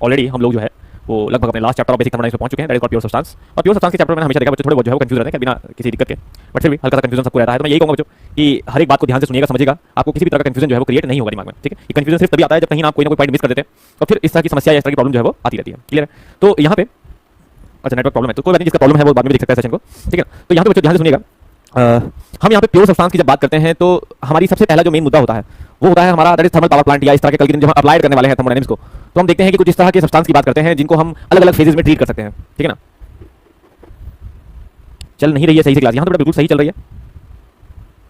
Already हम लोग जो है वो लगभग अपने last chapter of basic thermodynamics में पहुंच चुके हैं, that is called pure substance. और प्योर सब्सटेंस के चैप्टर में हमेशा देखा बच्चों थोड़े बहुत जो है वो कंफ्यूज रहते हैं बिना किसी दिक्कत के, बट फिर भी हल्का सा कंफ्यूजन सबको रहता है। तो मैं यही कहूंगा बच्चों कि हर एक बात को ध्यान से सुनिएगा, समझिएगा, आपको किसी भी तरह का कंफ्यूजन जो है वो क्रिएट नहीं होगा दिमाग में, ठीक है। ये कंफ्यूजन सिर्फ तभी आता है जब कहीं आप कोई ना कोई पॉइंट मिस कर देते हैं, तो फिर इस तरह की समस्या या इस तरह की प्रॉब्लम जो है वो आती रहती है। क्लियर है? तो यहाँ पे अच्छा नेटवर्क प्रॉब्लम है तो कोई बात नहीं, जिसका प्रॉब्लम है वो बाद में देख सकता है सेशन को, ठीक है। तो यहाँ पे बच्चों ध्यान से सुनिएगा, हम यहाँ पे प्योर सब्सटेंस की जब बात करते हैं तो हमारी सबसे पहला जो मेन मुद्दा होता है वो होता है हमारा that is thermal power plant, या इस तरह के कल के दिन जब हम अप्लाई करने वाले हैं थर्मोडायनामिक्स को, तो हम देखते हैं कि कुछ इस तरह के सब्सटेंस की बात करते हैं जिनको हम अलग अलग फेजेस में ट्रीट कर सकते हैं, ठीक है ना। चल नहीं रही है सही से क्लास, यहाँ तो बिल्कुल सही चल रही है,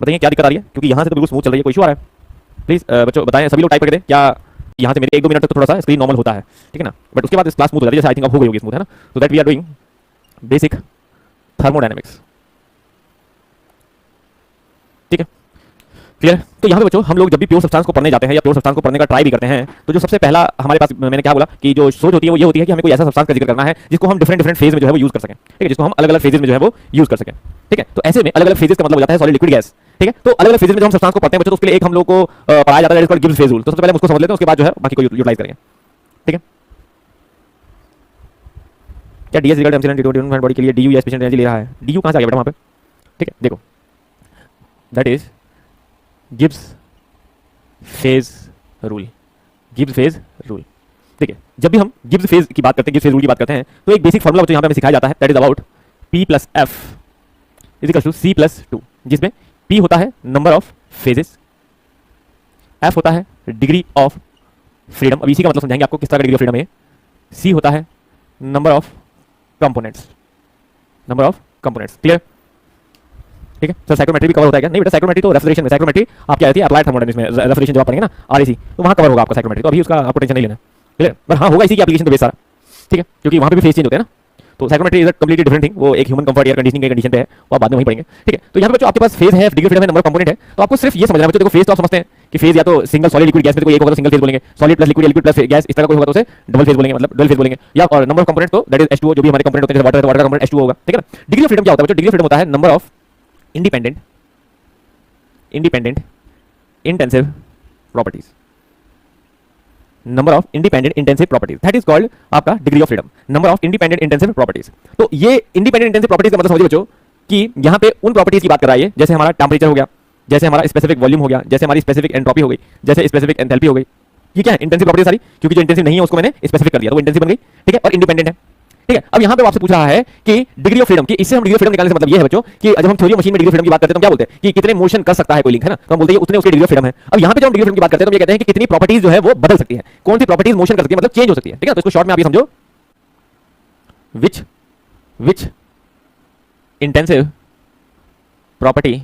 बताइए क्या दिक्कत आ रही है, क्योंकि यहाँ से तो बिल्कुल स्मूथ चल रही है, कोई इशू आ रहा है? प्लीज बच्चों बताएं, सभी लोग टाइप करके दें क्या यहाँ से मेरे 1-2 मिनट तक थोड़ा सा स्क्रीन नॉर्मल होता है, ठीक है ना, बट उसके बाद क्लास स्मूथ हो जाती है, जैसे आई थिंक अब हो गई होगी स्मूथ, है ना। तो that we are doing basic thermodynamics, ठीक है, क्लियर है। तो यहाँ पे बच्चों हम लोग जब भी प्योर सब्सटेंस को पढ़ने जाते हैं या प्योर सब्सटेंस को पढ़ने का ट्राई भी करते हैं, तो जो सबसे पहला हमारे पास मैंने क्या बोला कि जो सोच होती है वो ये होती है कि हमें कोई ऐसा सब्सटेंस का जिक्र करना है जिसको हम डिफरेंट फेज में जो है वो यूज कर सकें, ठीक है, जिसको हम अलग अलग फेजेस में जो है वो यूज कर सकें, ठीक है। तो ऐसे में अलग अलग फेजेस का मतलब हो जाता है सॉलिड लिक्विड गैस, ठीक है। तो अलग अलग फेजेस में जब हम सब्सटेंस को पढ़ते हैं बच्चों तो उसके लिए एक हम लोग को पढ़ाया जाता है that is called Gibbs phase rule. तो सबसे पहले हम उसको समझ लेते हैं, उसके बाद जो है बाकी को यूटिलाइज करेंगे, ठीक है। क्या डीएस रिजल्ट एमसीएन डिटोडियन बॉडी के लिए डीयू या स्पेशल एनर्जी ले रहा है? डीयू कहां से आ गया बेटा वहां पे, ठीक है। देखो that is Gibbs phase rule, Gibbs phase rule, ठीक है। जब भी हम गिब्स फेज की बात करते हैं, गिब्स फेज रूल की बात करते हैं, तो एक बेसिक फार्मूला बच्चों यहाँ पे हमें सिखाया जाता है that is about P + F = C+2, जिसमें P होता है नंबर ऑफ फेजेस, F होता है डिग्री ऑफ फ्रीडम, अब इसी का मतलब समझाएंगे आपको किस तरह का डिग्री ऑफ फ्रीडम है, C होता है number of components, number of components, clear, ठीक है। सर साइक्रोमेट्री भी कवर होता है क्या? नहीं बेटा, साइक्रोमेट्री तो रेफ्रिजरेशन में, साइक्रोमेट्री आप क्या आती है अप्लाइड थर्मोडायनामिक्स में, रेफ्रिजरेशन जब आप पढ़ेंगे ना आरएसी तो वहां कवर होगा आपका साइक्रोमेट्री, तो अभी उसका आपको टेंशन नहीं लेना, क्लियर। पर हां होगा इसी की एप्लीकेशन तो बेस सारा, ठीक है, क्योंकि वहां पे भी फेज चेंज होते हैं ना। तो psychrometry is a completely different thing, वो एक ह्यूमन कंफर्ट एयर कंडीशनिंग के कंडीशन पे है, वो आप बाद में वहीं पढ़ेंगे, ठीक है। तो यहाँ पे बच्चों आपके पास फेज है, डिग्री फ्रीडम है, नंबर ऑफ कंपोनेंट है, तो आपको सिर्फ ये समझना है बच्चों, देखो फेज तो आप समझते हैं कि फेज या तो सिंगल सॉलिड लिक्विड गैस में कोई एक होगा तो सिंगल फेज बोलेंगे, solid plus liquid, liquid plus gas इस तरह कोई होगा तो उसे डबल फेज बोलेंगे, मतलब डबल फेज बोलेंगे, या और नंबर ऑफ कंपोनेंट तो दैट इज H2O, जो भी हमारे कंपोनेंट होते हैं, वाटर है तो वाटर का कंपोनेंट H2O होगा, ठीक है ना। डिग्री ऑफ फ्रीडम क्या होता है बच्चों? डिग्री ऑफ फ्रीडम होता है number of independent intensive properties, number of independent intensive properties, that is called आपका degree of freedom, number of independent intensive properties. तो ये इंडिपेंडेंट इंटेंसिव प्रॉपर्टीज का मतलब समझिए बच्चों कि यहाँ पे उन प्रॉपर्टीज की बात कर रहा है, जैसे हमारा टेंपरेचर हो गया, जैसे हमारा स्पेसिफिक वॉल्यूम हो गया, जैसे हमारी स्पेसिफिक एंट्रोपी हो गई, जैसे स्पेसिफिक एंथैल्पी हो गई, ये क्या है? इंटेंसिव प्रॉपर्टीज सारी, क्योंकि जो इंटेंसिव नहीं है उसको मैंने स्पेसिफिक कर दिया तो वो इंटेंसिव बन गई, ठीक है, और इंडिपेंडेंट है, ठीक है। अब यहाँ पे आपसे पूछ रहा है कि डिग्री ऑफ फ्रीडम की, इससे हम डिग्री ऑफ फ्रीडम निकालने से मतलब ये है बच्चों कि जब हम थ्योरी ऑफ मशीन में डिग्री ऑफ फ्रीडम की बात करते हैं तो क्या बोलते हैं कि कितने मोशन कर सकता है कोई लिंक, है ना, तो हम बोलते हैं उतने उसकी डिग्री ऑफ फ्रीडम है। अब यहाँ पे जब हम डिग्री ऑफ फ्रीडम की बात करते हैं तो ये कहते हैं कि कितनी प्रॉपर्टीज जो है वो बदल सकती है, कौन सी प्रॉपर्टीज मोशन कर सकती है, मतलब चेंज हो सकती है, ठीक है। तो इसको शॉर्ट में आप ये समझो, which intensive property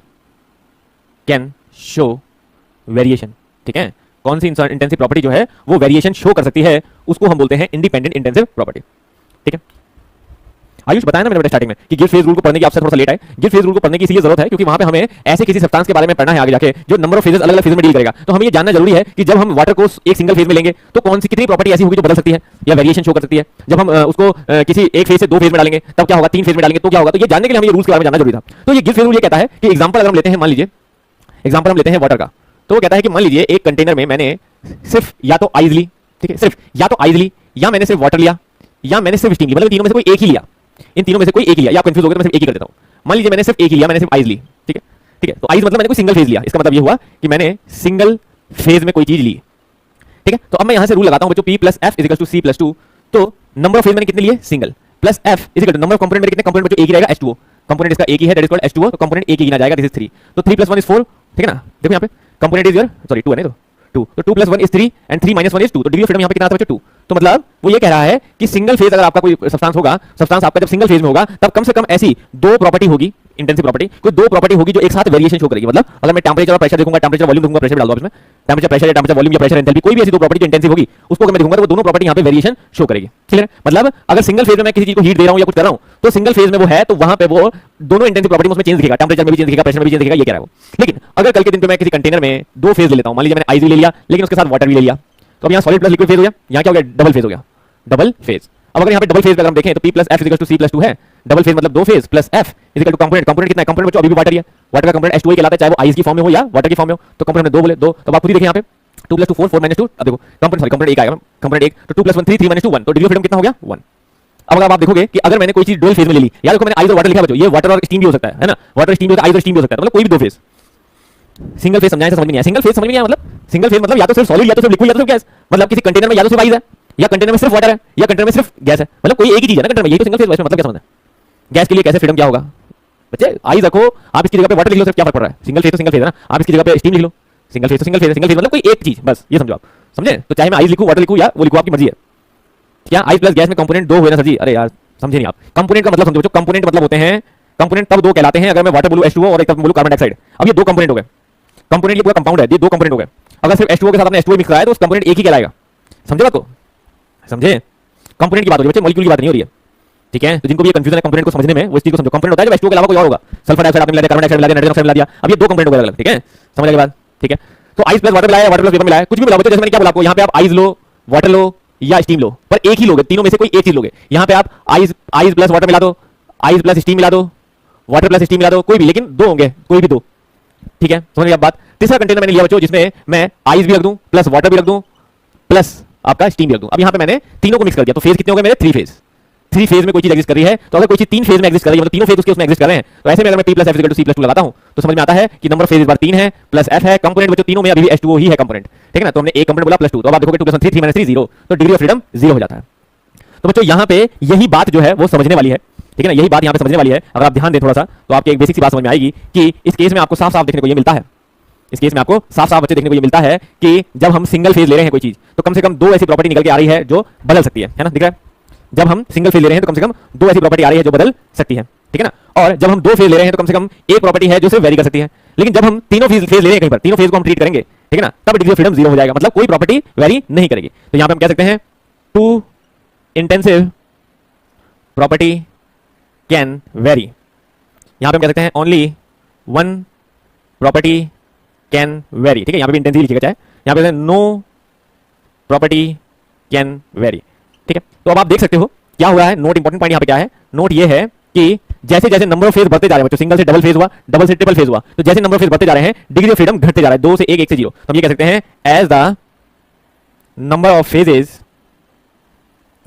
can show variation, ठीक है, कौन सी इंटेंसिव प्रॉपर्टी जो है वो वेरिएशन शो कर सकती है, उसको हम बोलते हैं इंडिपेंडेंट इंटेंसिव प्रॉपर्टी, ठीक है। आयुष बताया ना मैंने स्टार्टिंग में कि गिब्स फेज रूल को पढ़ने की आपसे थोड़ा सा लेट आए, गिब्स फेज रूल को पढ़ने की इसलिए जरूरत है क्योंकि वहां पे हमें ऐसे किसी सब्सटेंस के बारे में पढ़ना है आगे जाके जो नंबर ऑफ फेजेस अलग अलग फेज में डील करेगा। तो हमें ये जानना जरूरी है कि जब हम वाटर को एक सिंगल फेज में लेंगे तो कौन सी कितनी प्रॉपर्टी ऐसी होगी जो बदल सकती है या वेरिएशन शो कर सकती है, जब हम उसको किसी एक फेज से 2 फेज में डालेंगे तब क्या होगा, 3 फेज में डालेंगे तो क्या होगा। तो ये जानने के लिए हमें ये रूल्स के बारे में जानना जरूरी था। तो ये गिब्स फेज रूल ये कहता है कि एग्जांपल अगर हम लेते हैं, मान लीजिए एग्जांपल हम लेते हैं वाटर का, तो वो कहता है कि मान लीजिए एक कंटेनर में मैंने सिर्फ या तो आइस ली, ठीक है, सिर्फ या तो आइस ली, या मैंने सिर्फ वाटर लिया, या मैंने सिर्फ स्टीम ली, मतलब तीनों में से कोई एक ही लिया, इन तीनों में से कोई एक लिया, या आप कंफ्यूज हो गए तो मैं सिर्फ एक ही कर देता हूं। मान लीजिए मैंने सिर्फ एक ही लिया, मैंने सिर्फ आइस ली, ठीक है, ठीक है, तो आइस मतलब मैंने कोई सिंगल फेज लिया, इसका मतलब ये हुआ कि मैंने सिंगल फेज में कोई चीज ली, ठीक है। तो अब मैं यहां से रूल लगाता हूं बच्चों, P + F = C+2, तो नंबर ऑफ फेज मैंने कितने लिए, single, plus F = number of component मेरे कितने कंपोनेंट बच्चों एक ही रहेगा, H2O, कंपोनेंट इसका एक ही है दैट इज कॉल्ड H2O, तो कंपोनेंट एक ही गिना जाएगा, दिस इज 3, तो 3 + 1 = 4, ठीक है ना। देखो यहां पे कंपोनेंट इज योर, सॉरी 2 है नहीं, तो 2 + 1 = 3 एंड 3 - 1 = 2, तो डिग्री ऑफ फ्रीडम यहां पे कितना आता है बच्चों, 2। तो मतलब वो ये कह रहा है कि सिंगल फेज अगर आपका कोई सब्सटेंस होगा, सब्सटेंस आपका जब सिंगल फेज में होगा तब कम से कम ऐसी 2 प्रॉपर्टी होगी, इंटेंसिव प्रॉपर्टी, कोई 2 प्रॉपर्टी होगी जो एक साथ वेरिएशन शो करेगी। मतलब अगर मैं टेंपरेचर और प्रेशर देखूंगा, टेंपरेचर वॉल्यूम देखूंगा, प्रेशर डाल दो इसमें, टेंपरेचर प्रेशर या टेंपरेचर वॉल्यूम या प्रेशर एंथैल्पी, कोई भी ऐसी 2 प्रॉपर्टी जो इंटेंसिव होगी उसको अगर मैं देखूंगा तो वो दोनों प्रॉपर्टी यहां पे वेरिएशन शो करेगी, क्लियर है। मतलब अगर सिंगल फेज में मैं किसी चीज को हीट दे रहा हूं या कुछ कर रहा हूं तो सिंगल फेज में वो है तो वहां पे वो दोनों इंटेंसिव प्रॉपर्टी में उसमें चेंज दिखेगा, टेंपरेचर में भी चेंज दिखेगा, प्रेशर में भी चेंज दिखेगा, ये कह रहा है वो। लेकिन अगर कल के दिन पे मैं किसी कंटेनर में 2 फेज ले लेता हूं, मान लीजिए मैंने आइस भी ले लिया लेकिन उसके साथ वाटर भी ले लिया, तो अब यहां सॉलिड प्लस लिक्विड फेज हो गया, यहां क्या हो गया, डबल फेज हो गया, डबल फेज। अब अगर यहां पे डबल फेज अगर हम देखें तो P + F = C+2 है, डबल फेज मतलब 2 phase plus F = component, component कितना है, कंपोनेंट बच्चों अभी भी वाटर ही है, वाटर का कंपोनेंट H2O कहलाता है, चाहे वो आइस की फॉर्म में हो या वाटर की फॉर्म में हो, तो कंपोनेंट हमने 2 बोले, 2, तो आप खुद ही देखें यहां पे 2 + 2 4 4 - 2, अब देखो कंपोनेंट एक आएगा, कंपोनेंट एक, तो 2 + 1 3 3 - 2 1, तो डिग्री ऑफ फ्रीडम कितना हो गया 1। अब अगर आप देखोगे कि अगर मैंने कोई चीज डुअल फेज में ले ली, या देखो मैंने आइस और वाटर लिखा बच्चों, ये वाटर और स्टीम भी हो सकता है ना, वाटर स्टीम भी हो सकता है, आइस और स्टीम भी हो सकता है, मतलब कोई भी दो फेज। सिंगल फेज समझाएं, समझ में नहीं आया। सिंगल फेज समझ में नहीं आया, मतलब सिंगल फेज मतलब या तो सिर्फ सॉलिड या तो सिर्फ लिक्विड या तो सिर्फ गैस, मतलब किसी कंटेनर में या तो सिर्फ आइस है, या कंटेनर में सिर्फ वाटर है, या कंटेनर में सिर्फ गैस है, मतलब कोई एक ही चीज है ना कंटेनर में, यही तो सिंगल फेज। मतलब क्या समझना है, गैस के लिए कैसे फ्रीडम क्या होगा बच्चे, आइस रखो, आप इसकी जगह पे वाटर लिख लो, सिर्फ क्या फर्क पड़ रहा है, सिंगल फेज तो सिंगल फेज है ना, आप इसकी जगह पे स्टीम लिख लो, सिंगल फेज तो सिंगल फेज है, सिंगल फेज मतलब कोई एक चीज, बस ये समझो आप, समझे। तो चाहे मैं आइस लिखूं, वाटर लिखूं या वो लिखूं, आपकी मर्जी है। क्या आइस प्लस गैस में कंपोनेंट दो हुए ना सर जी, अरे यार समझे नहीं आप। कंपोनेंट का मतलब समझो, कंपोनेंट मतलब होते हैं, कंपोनेंट तब दो कहलाते हैं अगर मैं वाटर बोलूं H2O और एक तरफ बोलूं कार्बन डाइऑक्साइड। अब ये दो कंपोनेंट हो गए, कंपोनेंट ये पूरा कंपाउंड है, ये दो कंपोनेंट हो गए। अगर सिर्फ H2O के साथ आपने H2O मिक्स कराया तो उस कंपोनेंट एक ही कहलाएगा, समझे बात को, समझे। कंपोनेंट की बात हो रही है बच्चे, मॉलिक्यूल की बात नहीं हो रही है, ठीक है। तो जिनको भी कंफ्यूजन है कंपोनेंट को समझने में, वो इस चीज को समझो। कंपोनेंट होता है जब H2O के अलावा कोई और होगा, सल्फर डाइऑक्साइड आपने मिला दिया, कार्बन डाइऑक्साइड मिला दिया, नाइट्रोजन ऑक्साइड मिला दिया, अब ये दो कंपोनेंट हो गए अलग, ठीक है, समझ गए बात, ठीक है। तो आइस प्लस वाटर मिलाया, वाटर प्लस वेपर मिलाया, कुछ भी मिलाओ बच्चे, जैसे मैंने क्या बोला आपको, यहाँ पे आप आइस लो, वाटर लो या स्टीम लो, पर एक ही लोगे, तीनों में से कोई एक चीज लोगे। यहाँ पे आप आइस प्लस वाटर मिला दो, आइस प्लस स्टीम मिला दो, वाटर प्लस स्टीम मिला दो, कोई भी, लेकिन दो होंगे, कोई भी दो, ठीक है, समझ गए आप बात। तीसरा कंटेनर मैंने लिया बच्चों जिसमें मैं आइस भी रख दूं, प्लस वाटर भी रख दूं, प्लस आपका स्टीम भी रख दूं। अब यहाँ पे मैंने तीनों को मिक्स कर दिया, तो फेज कितने हो गए मेरे, 3 फेज। 3 फेज में कोई चीज एग्जिस्ट कर रही है, तो अगर कोई चीज 3 फेज में एग्जिस्ट कर रही है, मतलब तीनों फेज उसके उसमें एग्जिस्ट कर रहे हैं, तो ऐसे में अगर मैं P + F = C + 2 लगाता हूं तो समझ में आता है कि नंबर ऑफ फेज इस बार 3 है, प्लस F है, कंपोनेंट बच्चों तीनों में अभी भी H2O ही है कंपोनेंट, ठीक है ना। तो हमने एक कंपोनेंट बोला +2, तो अब आप देखोगे 2 + 1 3 3 - 3 0, तो डिग्री ऑफ फ्रीडम 0 हो जाता है। तो बच्चों यहाँ पे यही बात जो है वो समझने वाली है, ठीक है ना, यही बात यहाँ पे समझने वाली है। अगर आप ध्यान दें थोड़ा सा तो आपकी एक बेसिक सी बात समझ में आएगी कि इस केस में आपको साफ साफ देखने को ये मिलता है, इस केस में आपको साफ साफ बच्चे देखने को ये मिलता है कि जब हम सिंगल फेज ले रहे हैं कोई चीज, तो कम से कम दो ऐसी प्रॉपर्टी निकल के आ रही है जो बदल सकती है ना, दिख रहा है। जब हम सिंगल फेज ले रहे हैं तो कम से कम दो ऐसी प्रॉपर्टी आ रही है जो बदल सकती है, ठीक है ना। और जब हम दो फेज ले रहे हैं तो कम से कम एक प्रॉपर्टी है जो सिर्फ वेरी कर सकती है। लेकिन जब हम तीनों फेज ले रहे हैं कहीं पर, तीनों फेज को हम ट्रीट करेंगे, ठीक है ना, तब डिग्री ऑफ फ्रीडम 0 हो जाएगा, मतलब कोई प्रॉपर्टी वेरी नहीं करेगी। तो यहां पे हम कह सकते हैं two intensive property can vary, यहां पे हम कह सकते हैं only one property can vary, ठीक है। यहां पे भी इंटेंसिव लिखिएगा चाहे, यहां पे नो प्रॉपर्टी कैन वेरी, ठीक है। तो अब आप देख सकते हो क्या हो रहा है, नोट इंपॉर्टेंट पॉइंट यहां पे क्या है, नोट ये है कि जैसे जैसे नंबर ऑफ फेज बढ़ते जा रहे हैं बच्चों, सिंगल से डबल फेज हुआ, डबल से ट्रिपल फेज हुआ, तो जैसे नंबर ऑफ फेज बढ़ते जा रहे हैं डिग्री ऑफ फ्रीडम घटते जा रहा है, 2 से 1 1 से 0। तो हम ये कह सकते हैं as the number of phases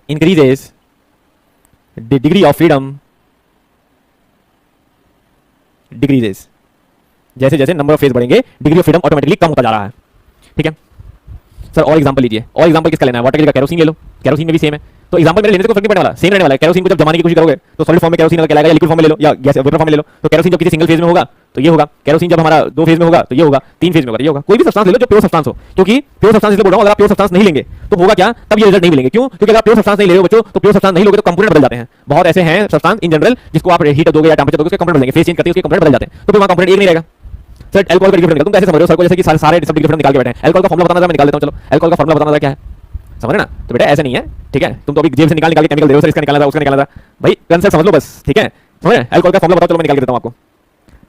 increases the degree of freedom decreases, जैसे जैसे नंबर ऑफ फेज बढ़ेंगे डिग्री ऑफ फ्रीडम ऑटोमेटिकली कम होता जा रहा है, ठीक है। सर और एग्जांपल लीजिए, और एग्जांपल किसका लेना है, वाटर की जगह केरोसिन ले लो, केरोसिन में भी सेम है। तो एग्जांपल मेरे लेने से कोई फर्क नहीं पड़ने वाला, सेम रहने वाला है। केरोसिन को जब जमाने की कोशिश करोगे तो सॉलिड फॉर्म में केरोसिन अलग कहलाएगा, या लिक्विड फॉर्म में ले लो या गैस वेपर फॉर्म में ले लो। तो केरोसिन जब किसी सिंगल फेज में होगा तो ये होगा, केरोसिन जब हमारा 2 फेज में होगा तो ये होगा, 3 फेज में होगा तो ये होगा। कोई भी सब्सटेंस ले लो जो प्योर सब्सटेंस हो, क्योंकि प्योर सब्सटेंस इसलिए बोल रहा हूं, अगर आप प्योर सब्सटेंस नहीं लेंगे तो होगा क्या, तब ये रिजल्ट नहीं मिलेंगे। क्यों, क्योंकि अगर आप प्योर सब्सटेंस नहीं ले रहे हो बच्चों, तो प्योर सब्सटेंस नहीं लोगे तो कंपोनेंट बदल जाते हैं। बहुत ऐसे हैं सब्सटेंस इन जनरल जिसको आप हीट दोगे या टेंपरेचर दोगे उसके कंपोनेंट बदलेंगे, फेज चेंज करते हैं उसके कंपोनेंट बदल जाते हैं, तो फिर वहां कंपोनेंट एक नहीं रहेगा। सर अल्कोहल का डिफरेंस निकाल, तुम कैसे समझ रहे हो सर को, जैसे कि सारे सब डिफरेंस निकाल के बैठे हैं। अल्कोहल का फॉर्मूला बताना जरा, मैं निकाल देता हूं, चलो अल्कोहल का फॉर्मूला बताना क्या है, समझ रहे ना। तो बेटा ऐसे नहीं है, ठीक है, तुम तो अभी जेब से निकाल के केमिकल दे रहे हो, सर इसका निकालना था उसका निकालना था, भाई कंसेप्ट समझ लो बस, ठीक है, समझ रहे। अल्कोहल का फॉर्मूला बताओ, चलो मैं निकाल के देता हूं आपको,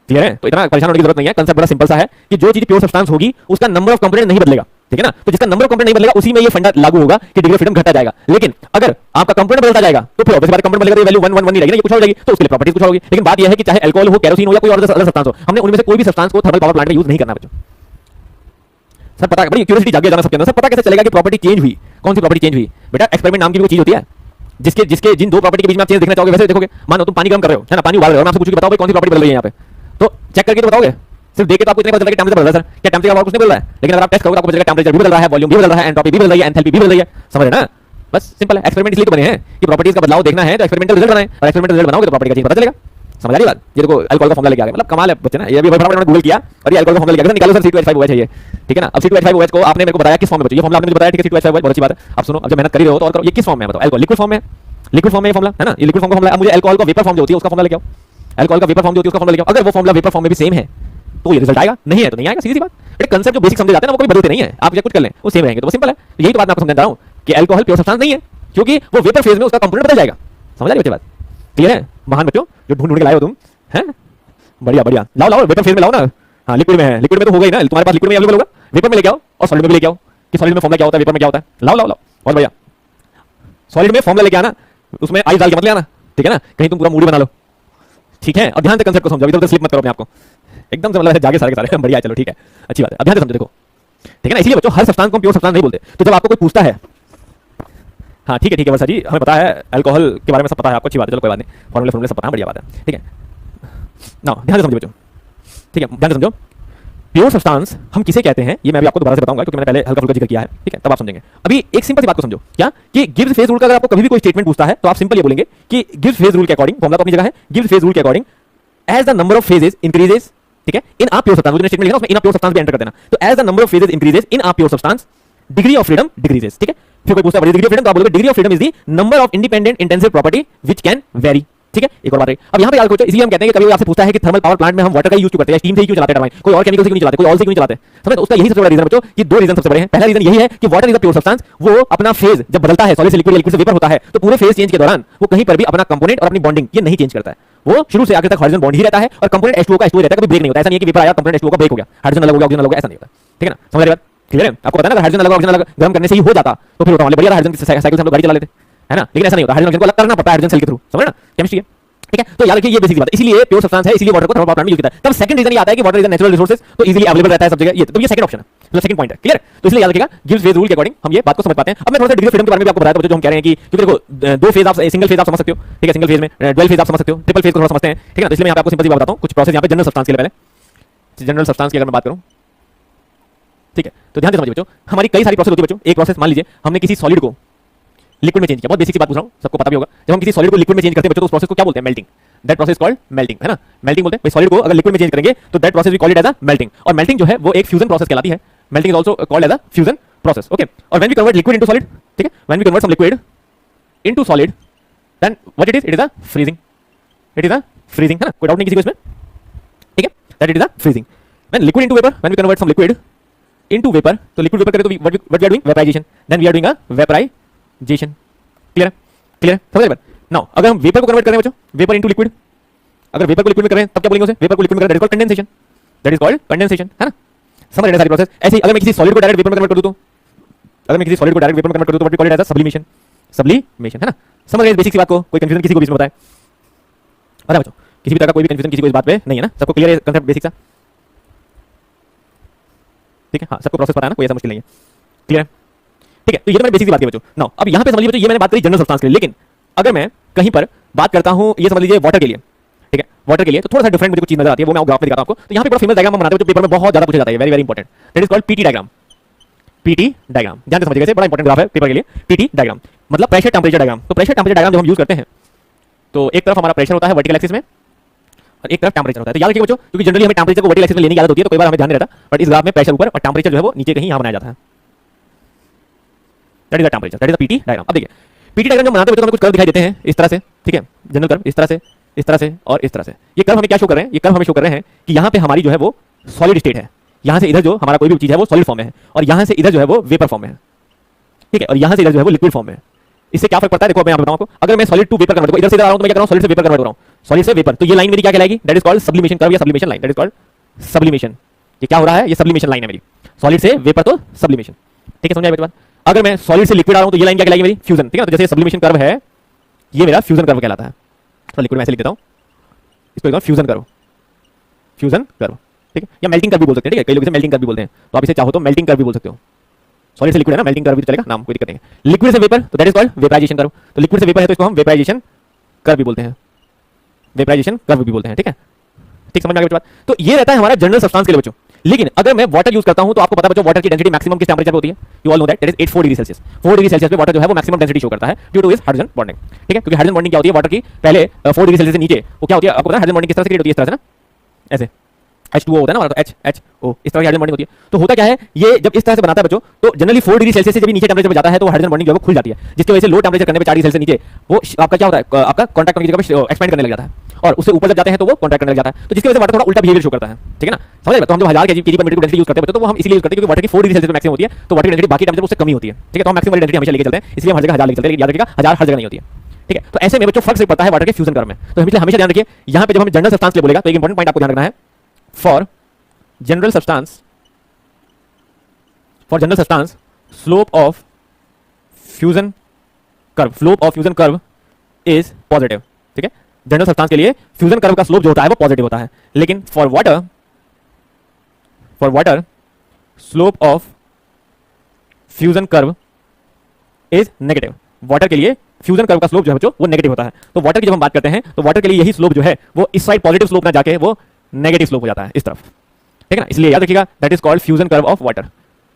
क्लियर है। तो इतना परेशान होने की जरूरत नहीं है, कंसेप्ट बड़ा सिंपल सा है कि जो चीज प्योर सब्सटेंस होगी उसका नंबर ऑफ कंपोनेंट नहीं बदलेगा, ठीक है ना। तो जिसका नंबर ऑफ कंपोनेंट नहीं बदलेगा उसी में ये फंडा लागू होगा कि डिग्री ऑफ फ्रीडम घटता जाएगा। लेकिन अगर आपका कंपोनेंट बदलता जाएगा तो फिर ऑब्वियसली बात कंपोनेंट बदलेगा तो वैल्यू 1 1 1 नहीं रहेगी ना, ये कुछ और रहेगी, तो उसके लिए प्रॉपर्टीज कुछ होगी। लेकिन बात यह है कि चाहे अल्कोहल हो, केरोसिन हो या कोई और अलग सब्सटेंस हो, हमने उनमें से कोई भी सब्सटेंस को थर्मल पावर प्लांट में यूज नहीं करना बच्चों। सर पता बड़ी क्यूरियोसिटी जागे जाना सबके अंदर, सर पता कैसे चलेगा कि प्रॉपर्टी चेंज हुई, कौन सी प्रॉपर्टी चेंज हुई। बेटा एक्सपेरिमेंट नाम की कोई चीज होती है जिसके जिन दो प्रॉपर्टी के बीच में आप चेंज देखना चाहोगे, वैसे देखोगे। मानो तुम पानी गर्म कर रहे हो, है ना, पानी उबाल रहे हो, मैं आपसे पूछूं कि बताओ भाई कौन सी प्रॉपर्टी बदल रही है यहाँ पे, तो चेक करके तो बताओगे। सिर्फ देख के तो आपको इतना पता चलेगा कि टेंपरेचर बदल रहा है, सर क्या टेंपरेचर का कुछ नहीं बदल रहा है, लेकिन अगर आप टेस्ट करोगे तो आपको पता चलेगा टेंपरेचर भी बदल रहा है, वॉल्यूम भी बदल रहा है, एंट्रोपी भी बदल रही है, एंथैल्पी भी बदल रही है, समझ रहे ना। बस सिंपल है, एक्सपेरिमेंट इसलिए तो बने हैं कि प्रॉपर्टीज का बदलाव देखना है, तो एक्सपेरिमेंटल रिजल्ट बनाएं, और एक्सपेरिमेंटल रिजल्ट बनाओगे तो प्रॉपर्टी का चेंज पता चलेगा। समझ आ रही बात। ये देखो अल्कोहल का फॉर्मूला लेके आ गए, मतलब कमाल है बच्चे ना, ये भी फटाफट मैंने गूगल किया और ये अल्कोहल का फॉर्मूला लेके आ गया। निकालो सर C2H5OH है ये, ठीक है ना। अब C2H5OH को आपने मेरे को बताया किस फॉर्म में बच्चों, ये फॉर्मूला आपने मुझे बताया, ठीक है C2H5OH बहुत अच्छी बात है। अब सुनो, अब जब मेहनत कर रहे हो तो और करो, ये किस फॉर्म में है बताओ, अल्कोहल लिक्विड फॉर्म में, लिक्विड फॉर्म में ये फॉर्मूला है ना, ये लिक्विड फॉर्म का फॉर्मूला। अब मुझे अल्कोहल का वेपर फॉर्म जो होती है उसका फॉर्मूला लेके आओ, अल्कोहल का वेपर फॉर्म जो होती है उसका फॉर्मूला लेके आओ। अगर वो फॉर्मूला वेपर फॉर्म में भी सेम है तो ये रिजल्ट आएगा, नहीं है तो नहीं आएगा, सीधी सी बात। बट कंसेप्ट जो बेसिक समझे जाते हैं ना वो कभी बदलते नहीं है, आप चाहे कुछ कर लें वो सेम रहेंगे, तो सिंपल है। यही तो बात मैं आपको समझा रहा हूं कि अल्कोहल प्योर सब्सटेंस नहीं है, क्योंकि वो वेपर फेज में उसका कंपोनेंट बदल जाएगा। समझ आ रही बच्चे बात, क्लियर है। महान बच्चों जो ढूंढ ढूंढ के लाए हो तुम, हैं बढ़िया बढ़िया, लाओ लाओ वेपर फेज में लाओ ना। हाँ लिक्विड में है, लिक्विड में तो हो गई ना, तुम्हारे पास लिक्विड में अवेलेबल होगा, वेपर में लेके आओ और सॉलिड में भी लेके आओ कि सॉलिड में फॉर्मूला क्या होता है, वेपर में क्या होता है। लाओ लाओ लाओ और भैया सॉलिड में फॉर्मूला लेके आना, उसमें आइस डाल के मत ले आना, ठीक है ना, कहीं तुम पूरा मूडी बना लो, ठीक है। और ध्यान से कंसेप्ट को समझो, इधर उधर स्लिप मत करो अपने आप को, एकदम से मतलब जागे सारे के सारे बढ़िया, चलो ठीक है, अच्छी बात है। अब ध्यान से समझो, देखो ठीक है ना, इसलिए बच्चों हर सब्सटेंस को हम प्योर सब्सटेंस नहीं बोलते। तो जब आपको कोई पूछता है, हाँ ठीक है वर्षा जी, हमें पता है अल्कोहल के बारे में सब पता है आपको, अच्छी बात है, चलो कोई बात नहीं, फॉर्मूले सब पता है, बढ़िया बात है। ठीक है ना, ध्यान से समझो बच्चों, ठीक है ध्यान से समझो। प्योर सब्सटेंस हम किसे कहते हैं ये मैं भी आपको दोबारा से बताऊंगा, क्योंकि मैंने पहले हल्का फुल्का जिक्र किया है। ठीक है, तब आप समझेंगे। अभी एक सिंपल सी बात को समझो, क्या कि गिब्स फेज रूल का अगर आपको कभी भी कोई स्टेटमेंट पूछता है तो आप सिंपल ये बोलेंगे कि गिब्स फेज रूल के अकॉर्डिंग, फॉर्मूला तो अपनी जगह है, गिब्स फेज रूल के according as the number of phases increases, ठीक है, इन आ प्योर सब्सटेंस, वो जो स्टेटमेंट लिखा उसमें इन आ प्योर सब्सटेंस भी एंटर कर देना। तो as the number of phases increases in a pure substance, degree of freedom decreases. ठीक है, फिर कोई पूछता है डिग्री ऑफ फ्रीडम, तो आप बोलोगे degree of freedom is the number of independent intensive property which can vary. ठीक है, एक और बात रही, अब यहां पे याद रखो, इसलिए हम कहते हैं कि कभी आपसे पूछता है कि थर्मल पावर प्लांट में हम वाटर का यूज क्यों करते हैं, स्टीम से ही क्यों चलाते हैं टरबाइन, कोई और केमिकल से क्यों नहीं चलाते, कोई ऑयल से क्यों नहीं चलाते, समझ? तो उसका यही सबसे बड़ा रीजन बच्चों, ये दो रीजन सबसे बड़े हैं। पहला रीजन यही है कि water is a pure substance, वो अपना फेज जब बदलता है, सॉलिड से लिक्विड या लिक्विड से वेपर होता है, तो पूरे फेज चेंज के दौरान वो कहीं पर भी अपना कंपोनेंट और अपनी बॉन्डिंग ये नहीं चेंज करता है, वो शुरू से आखिर तक हॉरिजॉन्टल बॉन्ड ही रहता है, और कंपोनेंट H2O का H2O रहता है, कभी ब्रेक नहीं होता। ऐसा नहीं है कि वेपर आया कंपोनेंट H2O का ब्रेक हो गया, हाइड्रोजन अलग हो गया, ऑक्सीजन अलग हो गया, ऐसा नहीं होता। ठीक है ना, समझ रहे बात? क्लियर है? आपको पता है ना, हाइड्रोजन अलग ऑक्सीजन अलग गर्म करने से ही हो जाता तो फिर वाले बढ़िया हाइड्रोजन की साइकिल से हम लोग गाड़ी चला लेते है ना, लेकिन ऐसा नहीं होता, हाइड्रोजन को अलग करना पड़ता है हाइड्रोजन सेल के थ्रू, समझ ना, केमिस्ट्री है। ठीक है, तो याद रखिए ये बेसिक बात है, इसलिए प्योर सब्सटेंस है, इसलिए वाटर को थर्मल पावर प्लांट में यूज किया है। तब सेकंड रीजन ये आता है कि water is a natural resources, तो इजीली अवेलेबल रहता है सब जगह, ये तो ये सेकंड ऑप्शन है, तो सेकंड पॉइंट है। क्लियर? तो इसलिए याद रखिएगा गिब्स फेज रूल के अकॉर्डिंग हम ये बात को समझ पाते हैं। अब मैं थोड़ा सा डिग्री ऑफ फ्रीडम के बारे में भी आपको बताया था, जो हम कह रहे हैं कि क्योंकि देखो दो फेज आप सिंगल फेज आप समझ सकते हो, ठीक है, सिंगल फेज में डुअल फेज आप समझ सकते हो, ट्रिपल फेज को थोड़ा समझते हैं। ठीक है ना, तो इसलिए मैं आपको सिंपल सी बात बताता हूं, कुछ प्रोसेस यहां पे जनरल सब्सटेंस के लिए, पहले जनरल सब्सटेंस की अगर मैं बात करूं, ठीक है, तो ध्यान से समझिए बच्चों, हमारी कई सारी प्रोसेस होती है बच्चों। एक प्रोसेस मान लीजिए हमने किसी सॉलिड को लिक्विड में चेंज किया, बहुत बेसिक सी बात पूछ रहा हूं, सबको पता भी होगा, जब हम किसी सॉलिड को लिक्विड में चेंज करते हैं बच्चों, तो उस प्रोसेस को क्या बोलते हैं? Melting. That process called melting, है ना, मेल्टिंग बोलते हैं भाई। सॉलिड को अगर लिक्विड में चेंज करेंगे तो that process we call it as a melting, और मेल्टिंग जो है वो एक फ्यूजन प्रोसेस कहलाती है। Melting is also called as a fusion process, okay. और when we convert liquid into solid, ठीक है, when we convert some liquid into solid, then what it is a freezing, it is a freezing, है ना, कोई doubt नहीं किसी को इसमें, ठीक है, that it is a freezing. When liquid into vapour, when we convert some liquid into vapour, तो लिक्विड वेपर करें तो what we are doing? Vaporisation, then we are doing a vaporisation. Clear? Clear? समझ गए? Now अगर हम vapour को convert कर रहे हैं बच्चों, वेपर इनटू लिक्विड, अगर वेपर को लिक्विड में कर रहे हैं तब क्या बोलेंगे उसे? वेपर को लिक्विड में कर रहे हैं, that is called condensation, that is called condensation, है ना। समझ रहे हैं सारी प्रोसेस? ऐसे ही अगर मैं किसी सॉलिड को डायरेक्ट वेपर में कन्वर्ट कर दूं, तो अगर मैं किसी सॉलिड को डायरेक्ट वेपर में कन्वर्ट कर दूं तो what we call it as a sublimation, sublimation, है ना। समझ रहे हैं बेसिक सी बात को? कोई कंफ्यूजन किसी को भी इसमें बताए? पता है बच्चों, किसी भी तरह का कोई भी कंफ्यूजन किसी को इस बात पे नहीं है ना, सबको क्लियर है कांसेप्ट बेसिक सा? ठीक है, हाँ सबको प्रोसेस पता है ना, कोई ऐसा मुश्किल नहीं है। क्लियर है? ठीक है, तो ये तो मैंने बेसिक सी बात की बच्चों। नाउ अब यहां पे समझ लीजिए बच्चों, ये मैंने बात करी जनरल सब्सटेंस के लिए, लेकिन अगर मैं कहीं पर बात करता हूं, ये समझ लीजिए वाटर के लिए, ठीक है, वाटर के लिए, तो थोड़ा सा डिफरेंट मुझे कुछ चीज नजर आती है, वो मैं ग्राफ में दिखाता हूं आपको। तो यहां पे बड़ा फेमस डायग्राम हम बनाते हैं जो पेपर में बहुत ज्यादा पूछा जाता है, very very important, that is called PT diagram. PT diagram ध्यान से समझिएगा, इसे बड़ा इंपॉर्टेंट ग्राफ है पेपर के लिए। पीटी डायग्राम मतलब प्रेशर टेंपरेचर डायग्राम। तो प्रेशर टेंपरेचर डायग्राम जब हम यूज करते हैं तो एक तरफ हमारा प्रेशर होता है वर्टिकल एक्सिस में, और एक तरफ टेंपरेचर होता है। तो याद रखिए बच्चों, क्योंकि जनरली हमें टेंपरेचर को वर्टिकल एक्सिस में लेने की आदत होती है, तो कई बार हमें ध्यान नहीं रहता, बट इस ग्राफ में प्रेशर ऊपर और टेंपरेचर जो है वो नीचे कहीं यहां बनाया जाता है, that is the temperature, that is the PT diagram. अब देखिए पीटी डायग्राम जब बनाते हैं तो हमें कुछ कर्व दिखाई देते हैं इस तरह से, ठीक है, जनरल कर्व इस तरह से, इस तरह से और इस तरह से। ये कर्व हमें क्या शो कर रहे हैं? ये कर्व हमें शो कर रहे हैं कि यहां पे हमारी जो है वो सॉलिड स्टेट है, यहां से इधर जो हमारा कोई भी चीज है वो सॉलिड फॉर्म में है, और यहां से इधर जो है वो वेपर फॉर्म में है, ठीक है, और यहां से इधर जो है वो लिक्विड फॉर्म में है। इससे क्या फर्क पड़ता है? देखो मैं यहां बताऊं आपको, अगर मैं सॉलिड टू वेपर कन्वर्ट करूं, इधर से इधर आ रहा हूं तो मैं क्या कर रहा हूं? सॉलिड से वेपर कन्वर्ट हो रहा हूं, सॉलिड से वेपर, तो ये लाइन मेरी क्या कहलाएगी? That is called sublimation curve या sublimation line, that is called sublimation. ये क्या हो रहा है? ये सब्लिमेशन लाइन है मेरी, सॉलिड से वेपर तो सब्लिमेशन, ठीक है, समझ आए बात? अगर मैं सॉलिड से लिक्विड आ रहा हूं तो ये लाइन क्या कहलाएगी मेरी? फ्यूजन, ठीक है। तो जैसे सब्लिमेशन कर्व है, ये मेरा फ्यूजन कर्व कहलाता है। तो लिक्विड में ऐसे लिख देता हूं, इसको एक फ्यूजन कर्व, फ्यूजन कर्व, ठीक है, या मेल्टिंग कर्व भी बोल सकते हैं, ठीक है, कई लोग इसे मेल्टिंग कर्व भी बोलते हैं, तो आप इसे चाहो तो मेल्टिंग कर्व भी बोल सकते हो। सॉलिड से लिक्विड है ना, मेल्टिंग कर्व भी चलेगा, नाम कोई दिक्कत नहीं है। लिक्विड से वेपर तो that is called vaporisation curve. तो लिक्विड से वेपर है तो इसको हम वेपराइजेशन कर्व भी बोलते हैं, वेपराइजेशन कर्व भी बोलते हैं, ठीक है, ठीक, समझ में आ गई बात? तो ये रहता है हमारा जनरल सब्सटेंस के लिए बच्चों। लेकिन अगर मैं वाटर यूज करता हूं तो आपको पता है बच्चों, वाटर की डेंसिटी मैक्सिमम किस टेंपरेचर पे होती है? You all know that, that is 84 degree Celsius. 4 degree Celsius पे वाटर जो है वो मैक्सिमम डेंसिटी शो करता है due two is hydrogen bonding, ठीक है, क्योंकि हाइड्रोजन बॉन्डिंग क्या होती है वाटर की? पहले 4 डिग्री सेल्सियस से नीचे वो क्या होती है आपको पता है? हाइड्रोजन बॉन्डिंग किस तरह से क्रिएट होती है? इस तरह से ना, ऐसे H2O होता है ना हमारा, तो HHO, इस तरह की हाइड्रोजन बॉन्डिंग होती है। तो होता क्या है, ये जब इस तरह से बनाता है बच्चों, तो जनरली 4 डिग्री सेल्सियस से जब नीचे टेंपरेचर पे जाता है तो हाइड्रोजन बॉन्डिंग जो है वो खुल जाती है, जिसकी वजह से लो टेंपरेचर करने पे 4 डिग्री सेल्सियस नीचे वो आपका क्या होता है? आपका कांटेक्ट करने की जगह पे एक्सपेंड करने लग जाता है, और उससे ऊपर जब जाते हैं तो वो कांटेक्ट करने लग जाता है, तो जिसकी वजह से वाटर थोड़ा उल्टा बिहेवियर शो करता है, ठीक है ना, समझ रहे? तो हम जो 1000 केजी पर मीटर की डेंसिटी यूज करते हैं तो वो हम इसलिए यूज करते हैं क्योंकि वाटर की 4 डिग्री सेल्सियस पे मैक्सिमम होती है, तो वाटर की डेंसिटी बाकी टेंपरेचर उससे कम ही होती है, ठीक है, तो हम मैक्सिमम डेंसिटी हमेशा लेके चलते हैं, इसलिए हम हर जगह 1000 लेके चलते हैं, लेकिन याद रखिएगा 1000 हर जगह नहीं होती है, ठीक है। तो ऐसे में बच्चों फर्क सिर्फ पड़ता है वाटर के फ्यूजन कर्व में। तो हमेशा ध्यान रखिए, यहां पे जब हम जनरल सब्सटेंस के लिए बोलेगा तो एक इंपॉर्टेंट पॉइंट आपको ध्यान रखना है, for general substance, for general substance slope of fusion curve is positive, ठीक है, जनरल सब्सटेंस के लिए फ्यूजन कर्व का स्लोप जो होता है वो पॉजिटिव होता है, लेकिन for water slope of fusion curve is negative. Water के लिए फ्यूजन कर्व का स्लोप जो है बच्चों वो नेगेटिव होता है। तो वाटर की जब हम बात करते हैं तो वाटर के लिए यही स्लोप जो है वो इस साइड पॉजिटिव स्लोप ना जाके वो नेगेटिव स्लोप हो जाता है इस तरफ, ठीक है ना। इसलिए याद रखिएगा that is called fusion curve of water.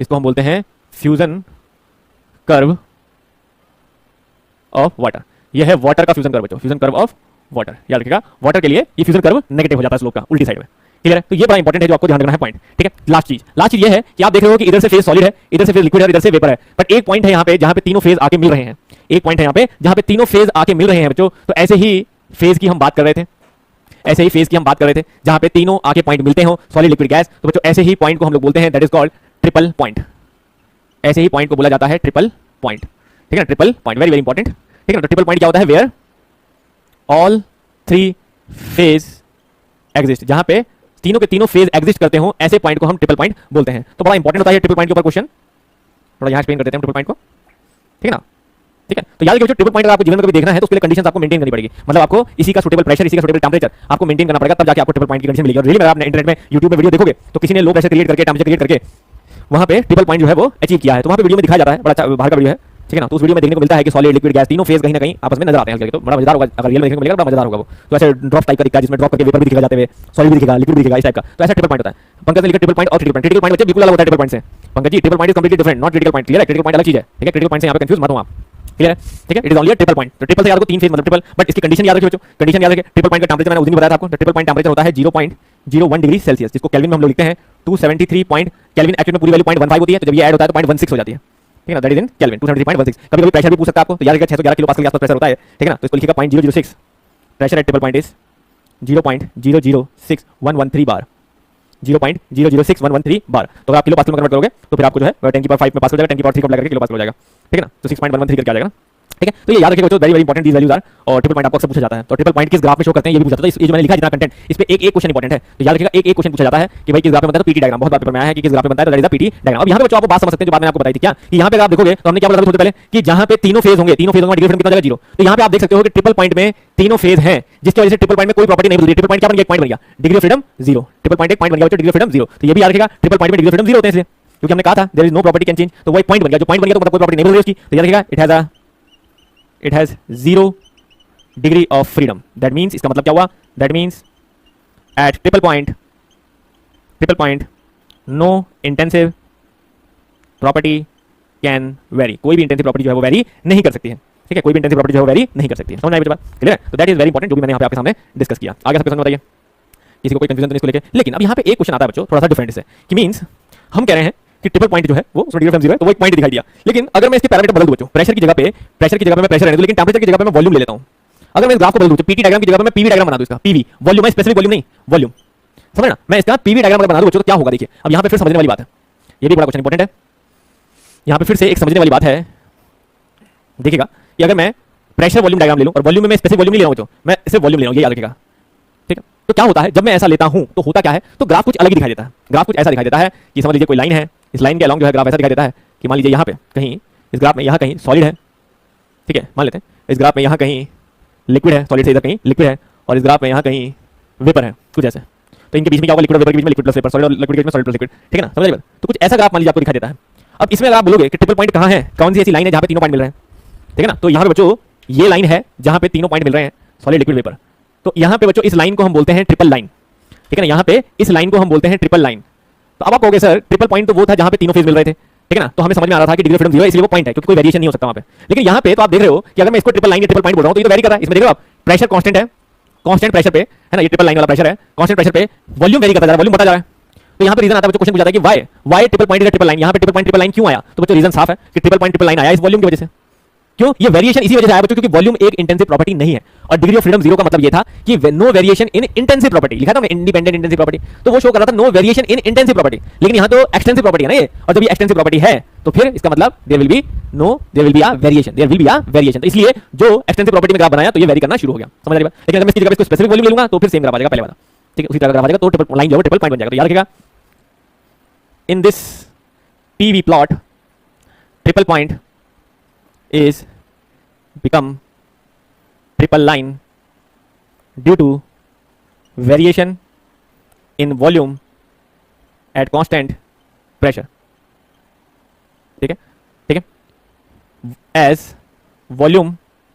इसको हम बोलते हैं फ्यूजन कर्व ऑफ वाटर। यह है वाटर का फ्यूजन कर्व बच्चों, फ्यूजन कर्व ऑफ वाटर। याद रखिएगा वाटर के लिए ये फ्यूजन कर्व नेगेटिव हो जाता है स्लोप का उल्टी साइड में, क्लियर है। तो ये बड़ा इंपॉर्टेंट है जो आपको ध्यान रखना है पॉइंट, ठीक है। लास्ट चीज ये है कि आप देख रहे हो कि इधर से फेज सॉलिड है, इधर से फेज लिक्विड है, इधर से वेपर है, बट एक पॉइंट है यहाँ पे जहां पे तीनों फेज आके मिल रहे हैं। एक पॉइंट है यहाँ पे जहां पे तीनों फेज आके मिल रहे हैं बच्चों। तो ऐसे ही फेज की हम बात कर रहे थे, ऐसे ही फेज की हम बात कर रहे थे जहां पे तीनों आके पॉइंट मिलते हो, सॉलिड लिक्विड गैस। तो बच्चों ऐसे ही पॉइंट को हम लोग बोलते हैं that is called triple point. ऐसे ही पॉइंट को बोला जाता है ट्रिपल पॉइंट, ठीक है। Triple point very very important, ठीक है। तो ट्रिपल पॉइंट क्या होता है? Where all three phase exist, जहां पे तीनों के तीनों फेज एग्जिस्ट करते हो, ऐसे पॉइंट को हम ट्रिपल पॉइंट बोलते हैं। तो बड़ा इंपॉर्टेंट होता है ट्रिपल पॉइंट के ऊपर क्वेश्चन, थोड़ा यहां एक्सप्लेन कर देते हैं ट्रिपल पॉइंट को, ठीक है ना। ठीक है, तो याद रखिए ट्रिपल पॉइंट अगर आपको जीवन में कभी देखना है तो उसके लिए कंडीशंस आपको मेंटेन करनी पड़ेगी। मतलब आपको इसी का सूटेबल प्रेशर, इसी का सूटेबल टेंपरेचर आपको मेंटेन करना पड़ेगा, तब जाके आपको ट्रिपल पॉइंट की कंडीशन मिलेगी। और रियली में आपने इंटरनेट में यूट्यूब में वीडियो देखोगे तो किसी ने लो प्रेशर क्रिएट करके, टेंपरेचर क्रिएट करके वहां पे ट्रिपल पॉइंट जो है वो अचीव किया है। तो वहां पे वीडियो में दिखाया जाता है, बड़ा अच्छा बाहर का वीडियो है, ठीक है ना। तो उस वीडियो में देखने को मिलता है कि सॉलिड लिक्विड गैस तीनों फेज कहीं ना कहीं आपस में नजर आते हैं, तो बड़ा मजेदार होगा। अगर रियल में देखने को मिलेगा बड़ा मजेदार होगा वो। तो ऐसे ड्रॉप टाइप का दिखता है जिसमें ड्रॉप करके वेपर भी दिखेगा जाते हुए, सॉलिड भी दिखेगा, लिक्विड भी दिखेगा, इस टाइप का। तो ऐसा ट्रिपल पॉइंट होता है। पंकज ने लिखा ट्रिपल पॉइंट और क्रिटिकल पॉइंट। क्रिटिकल पॉइंट बच्चे बिल्कुल अलग होता है ट्रिपल पॉइंट से। Pankaj ji triple point is completely different, not critical point, clear है। क्रिटिकल पॉइंट अलग चीज है, ठीक है। क्रिटिकल पॉइंट से यहां पे कंफ्यूज मत हो आप, क्लियर है, ठीक है। It is only a triple point. तो ट्रिपल से याद रखो तीन फेज मतलब ट्रिपल, बट इसकी कंडीशन याद रखिए बच्चों, कंडीशन याद रखिए। ट्रिपल पॉइंट का टेंपरेचर मैंने उस दिन बताया था आपको। तो ट्रिपल पॉइंट टेंपरेचर होता है 0.01 डिग्री सेल्सियस, जिसको केल्विन में हम लोग लिखते हैं 273 पॉइंट। केल्विन एक्चुअली में पूरी वैल्यू 0.15 होती है, तो जब ये ऐड होता है तो 0.16 हो जाती है, ठीक है ना। That is in kelvin 273.16। कभी-कभी प्रेशर भी पूछ सकता है आपको, तो याद रखिएगा 611 किलो पास्कल के आसपास प्रेशर होता है, ठीक है ना। तो इसको लिखिएगा 0.006। Pressure at triple point is 0.006113 बार, 0.006113 बार। तो अगर आप किलो पास्कल में कन्वर्ट करोगे तो फिर आपको जो है 10 की पावर 5 में पास्कल हो जाएगा, 10 की पावर 3 को अप्लाई करके किलो पास्कल हो जाएगा, ठीक है ना। तो 6.113 करके आ जाएगा, ठीक है। तो ये याद रखिएगा बच्चों, very very important these values are. और ट्रिपल पॉइंट आपको अक्सर पूछा जाता है। तो ट्रिपल पॉइंट किस ग्राफ में शो करते हैं ये भी पूछा जाता है। ये जो मैंने लिखा है जितना कंटेंट, इस पे एक क्वेश्चन इंपॉर्टेंट है। तो याद रखिएगा एक क्वेश्चन पूछा जाता है कि भाई किस ग्राफ में बनता है। तो पीटी डायग्राम बहुत बार पेपर में आया है कि किस ग्राफ में बनता है, तो that is the PT diagram. अब यहां पे बच्चों आपको बात समझ सकते हैं जो बात मैंने आपको बताई थी क्या, कि यहां पे अगर आप देखोगे तो हमने क्या बोला था थोड़ी पहले कि जहां पे तीनों फेज होंगे, तीनों फेज होंगे, डिग्री फ्रीडम कितना हो जाएगा 0। तो यहां पे आप देख सकते हो कि ट्रिपल पॉइंट में तीनों फेज हैं, जिसकी वजह से ट्रिपल पॉइंट में कोई प्रॉपर्टी नहीं बदल रही। ट्रिपल पॉइंट क्या बन गया? एक पॉइंट बन गया, degree of freedom 0। Triple point एक पॉइंट बन गया बच्चों, डिग्री ऑफ फ्रीडम 0। तो ये भी याद रखिएगा ट्रिपल पॉइंट में डिग्री ऑफ फ्रीडम 0 होते हैं, इसलिए क्योंकि हमने कहा था there is no property can change. तो वो एक पॉइंट बन गया, जो पॉइंट बन गया तो मतलब कोई प्रॉपर्टी नहीं बदल रही उसकी। तो याद रखिएगा it has 0 degree of freedom. That means, इसका मतलब क्या हुआ? That means at triple point no intensive property can vary. कोई भी इंटेंसिव प्रॉपर्टी जो है वो वेरी नहीं कर सकती है, ठीक है। कोई भी इंटेंसिव प्रॉपर्टी जो है वो वेरी नहीं कर सकती है। समझ आई बात, क्लियर है। तो दैट इज वेरी इंपॉर्टेंट, जो भी मैंने यहाँ पे आपके सामने डिस्कस किया। आगे सब क्वेश्चन बताइए, किसी को कोई कंफ्यूजन तो नहीं इसको लेके। लेकिन अब यहाँ पे एक क्वेश्चन आता है बच्चों थोड़ा सा डिफरेंट से, कि मींस हम कह रहे हैं कि ट्रिपल पॉइंट जो है वो उसमें डिग्री ऑफ फ्रीडम 0 है, तो वो एक पॉइंट दिखाई दिया। लेकिन अगर मैं इसके पैरामीटर बदल दूं बच्चों, प्रेशर की जगह पे मैं प्रेशर रहने दूं, लेकिन टेंपरेचर की जगह पे मैं वॉल्यूम ले लेता हूं। अगर मैं इस ग्राफ को बदल दूं, पीटी डायग्राम की जगह पे मैं पीवी डायग्राम बना दूं, इसका पीवी वॉल्यूम है, स्पेसिफिक वॉल्यूम नहीं, वॉल्यूम, समझ ना। मैं इसका पीवी डायग्राम अगर बना दूं बच्चों तो क्या होगा देखिए। अब यहाँ पे फिर समझने वाली बात है, ये भी बड़ा क्वेश्चन इंपॉर्टेंट है। यहाँ पे फिर से एक समझने वाली बात है, देखिएगा कि अगर मैं प्रेशर वॉल्यूम डायग्राम ले लूं और वॉल्यूम में मैं स्पेसिफिक वॉल्यूम नहीं ले रहा हूं बच्चों, मैं सिर्फ वॉल्यूम ले रहा हूं, ये याद रखिएगा, ठीक है। तो क्या होता है जब मैं ऐसा लेता हूं तो होता क्या है, तो ग्राफ कुछ अलग ही दिखाई देता है। ग्राफ कुछ ऐसा दिखाई देता है कि समझ लीजिए कोई लाइन है, इस लाइन के अलॉन्ग जो है ग्राफ ऐसा दिखाई देता है कि मान लीजिए यहाँ पे कहीं, इस ग्राफ में यहाँ कहीं सॉलिड है, ठीक है, मान लेते हैं। इस ग्राफ में यहाँ कहीं लिक्विड है, सॉलिड से इधर कहीं लिक्विड है, और इस ग्राफ में यहाँ कहीं वेपर है, कुछ ऐसे। तो इनके बीच में क्या होगा? लिक्विड और वेपर के बीच में लिक्विड प्लस वेपर, सॉलिड और लिक्विड के बीच में सॉलिड प्लस लिक्विड, ठीक है ना, समझ लीजिए। तो कुछ ऐसा ग्राफ मान लीजिए आपको दिखाई देता है। अब इसमें अगर आप बोलोगे कि ट्रिपल पॉइंट कहाँ है, कौन सी ऐसी लाइन है जहाँ पे तीनों पॉइंट मिल रहे हैं, ठीक है ना। तो यहाँ पे बच्चों ये लाइन है जहाँ पे तीनों पॉइंट मिल रहे हैं, सॉलिड लिक्विड वेपर। तो यहाँ पे बच्चों इस लाइन को हम बोलते हैं ट्रिपल लाइन, ठीक है ना। यहाँ पे इस लाइन को हम बोलते हैं ट्रिपल लाइन। तो अब आप कहोगे सर ट्रिपल पॉइंट तो वो था जहाँ पे तीनों फेज मिल रहे थे, ठीक है ना। तो हमें समझ में आ रहा था कि डिग्री ऑफ फ्रीडम 0 है, इसलिए वो पॉइंट है, क्योंकि कोई वेरिएशन नहीं हो सकता वहाँ पे। लेकिन यहाँ पे तो आप देख रहे हो कि अगर मैं इसको ट्रिपल लाइन या ट्रिपल पॉइंट बोल रहा हूँ तो ये तो वेरी कर रहा है। इसमें देख रहे हो आप, प्रेशर कांस्टेंट है, कांस्टेंट प्रेशर पे है ना, ये ट्रिपल लाइन वाला प्रेशर है, कांस्टेंट प्रेशर पे वॉल्यूम वेरी करता जा रहा है, वॉल्यूम बढ़ता जा रहा है। तो यहाँ पे रीजन आता है बच्चों, क्वेश्चन पूछा जाता है कि why triple point is triple line. यहाँ पे ट्रिपल लाइन क्यों आया? तो बच्चों रीजन साफ है कि ट्रिपल लाइन आया इस वॉल्यूम की वजह से। क्यों? ये वेरिएशन इसी वजह से आया बच्चों, क्योंकि वॉल्यूम एक इंटेंसिव प्रॉपर्टी नहीं है, और डिग्री ऑफ फ्रीडम 0 का मतलब ये था कि no variation in intensive property. लिखा था मैं इंडिपेंडेंट इंटेंसिव प्रॉपर्टी, तो वो शो कर रहा था no variation in intensive property. लेकिन यहाँ तो एक्सटेंसिव प्रॉपर्टी है ना ये, और जब ये एक्सटेंसिव प्रॉपर्टी है तो फिर इसका मतलब there will be a variation. तो इसलिए जो एक्सटेंसिव प्रॉपर्टी में ग्राफ बनाया तो ये वेरी करना शुरू हो गया, समझ रही बात। लेकिन अगर मैं इसकी जगह इसको स्पेसिफिक वॉल्यूम ले लूंगा तो फिर सेम ग्राफ आ जाएगा पहले वाला, ठीक है, उसी तरह ग्राफ आ जाएगा। तो ट्रिपल लाइन जो है ट्रिपल पॉइंट बन जाएगा। तो याद रखिएगा in this PV plot triple point is become triple line due to variation in volume at constant pressure. ठीक है, ठीक है। As volume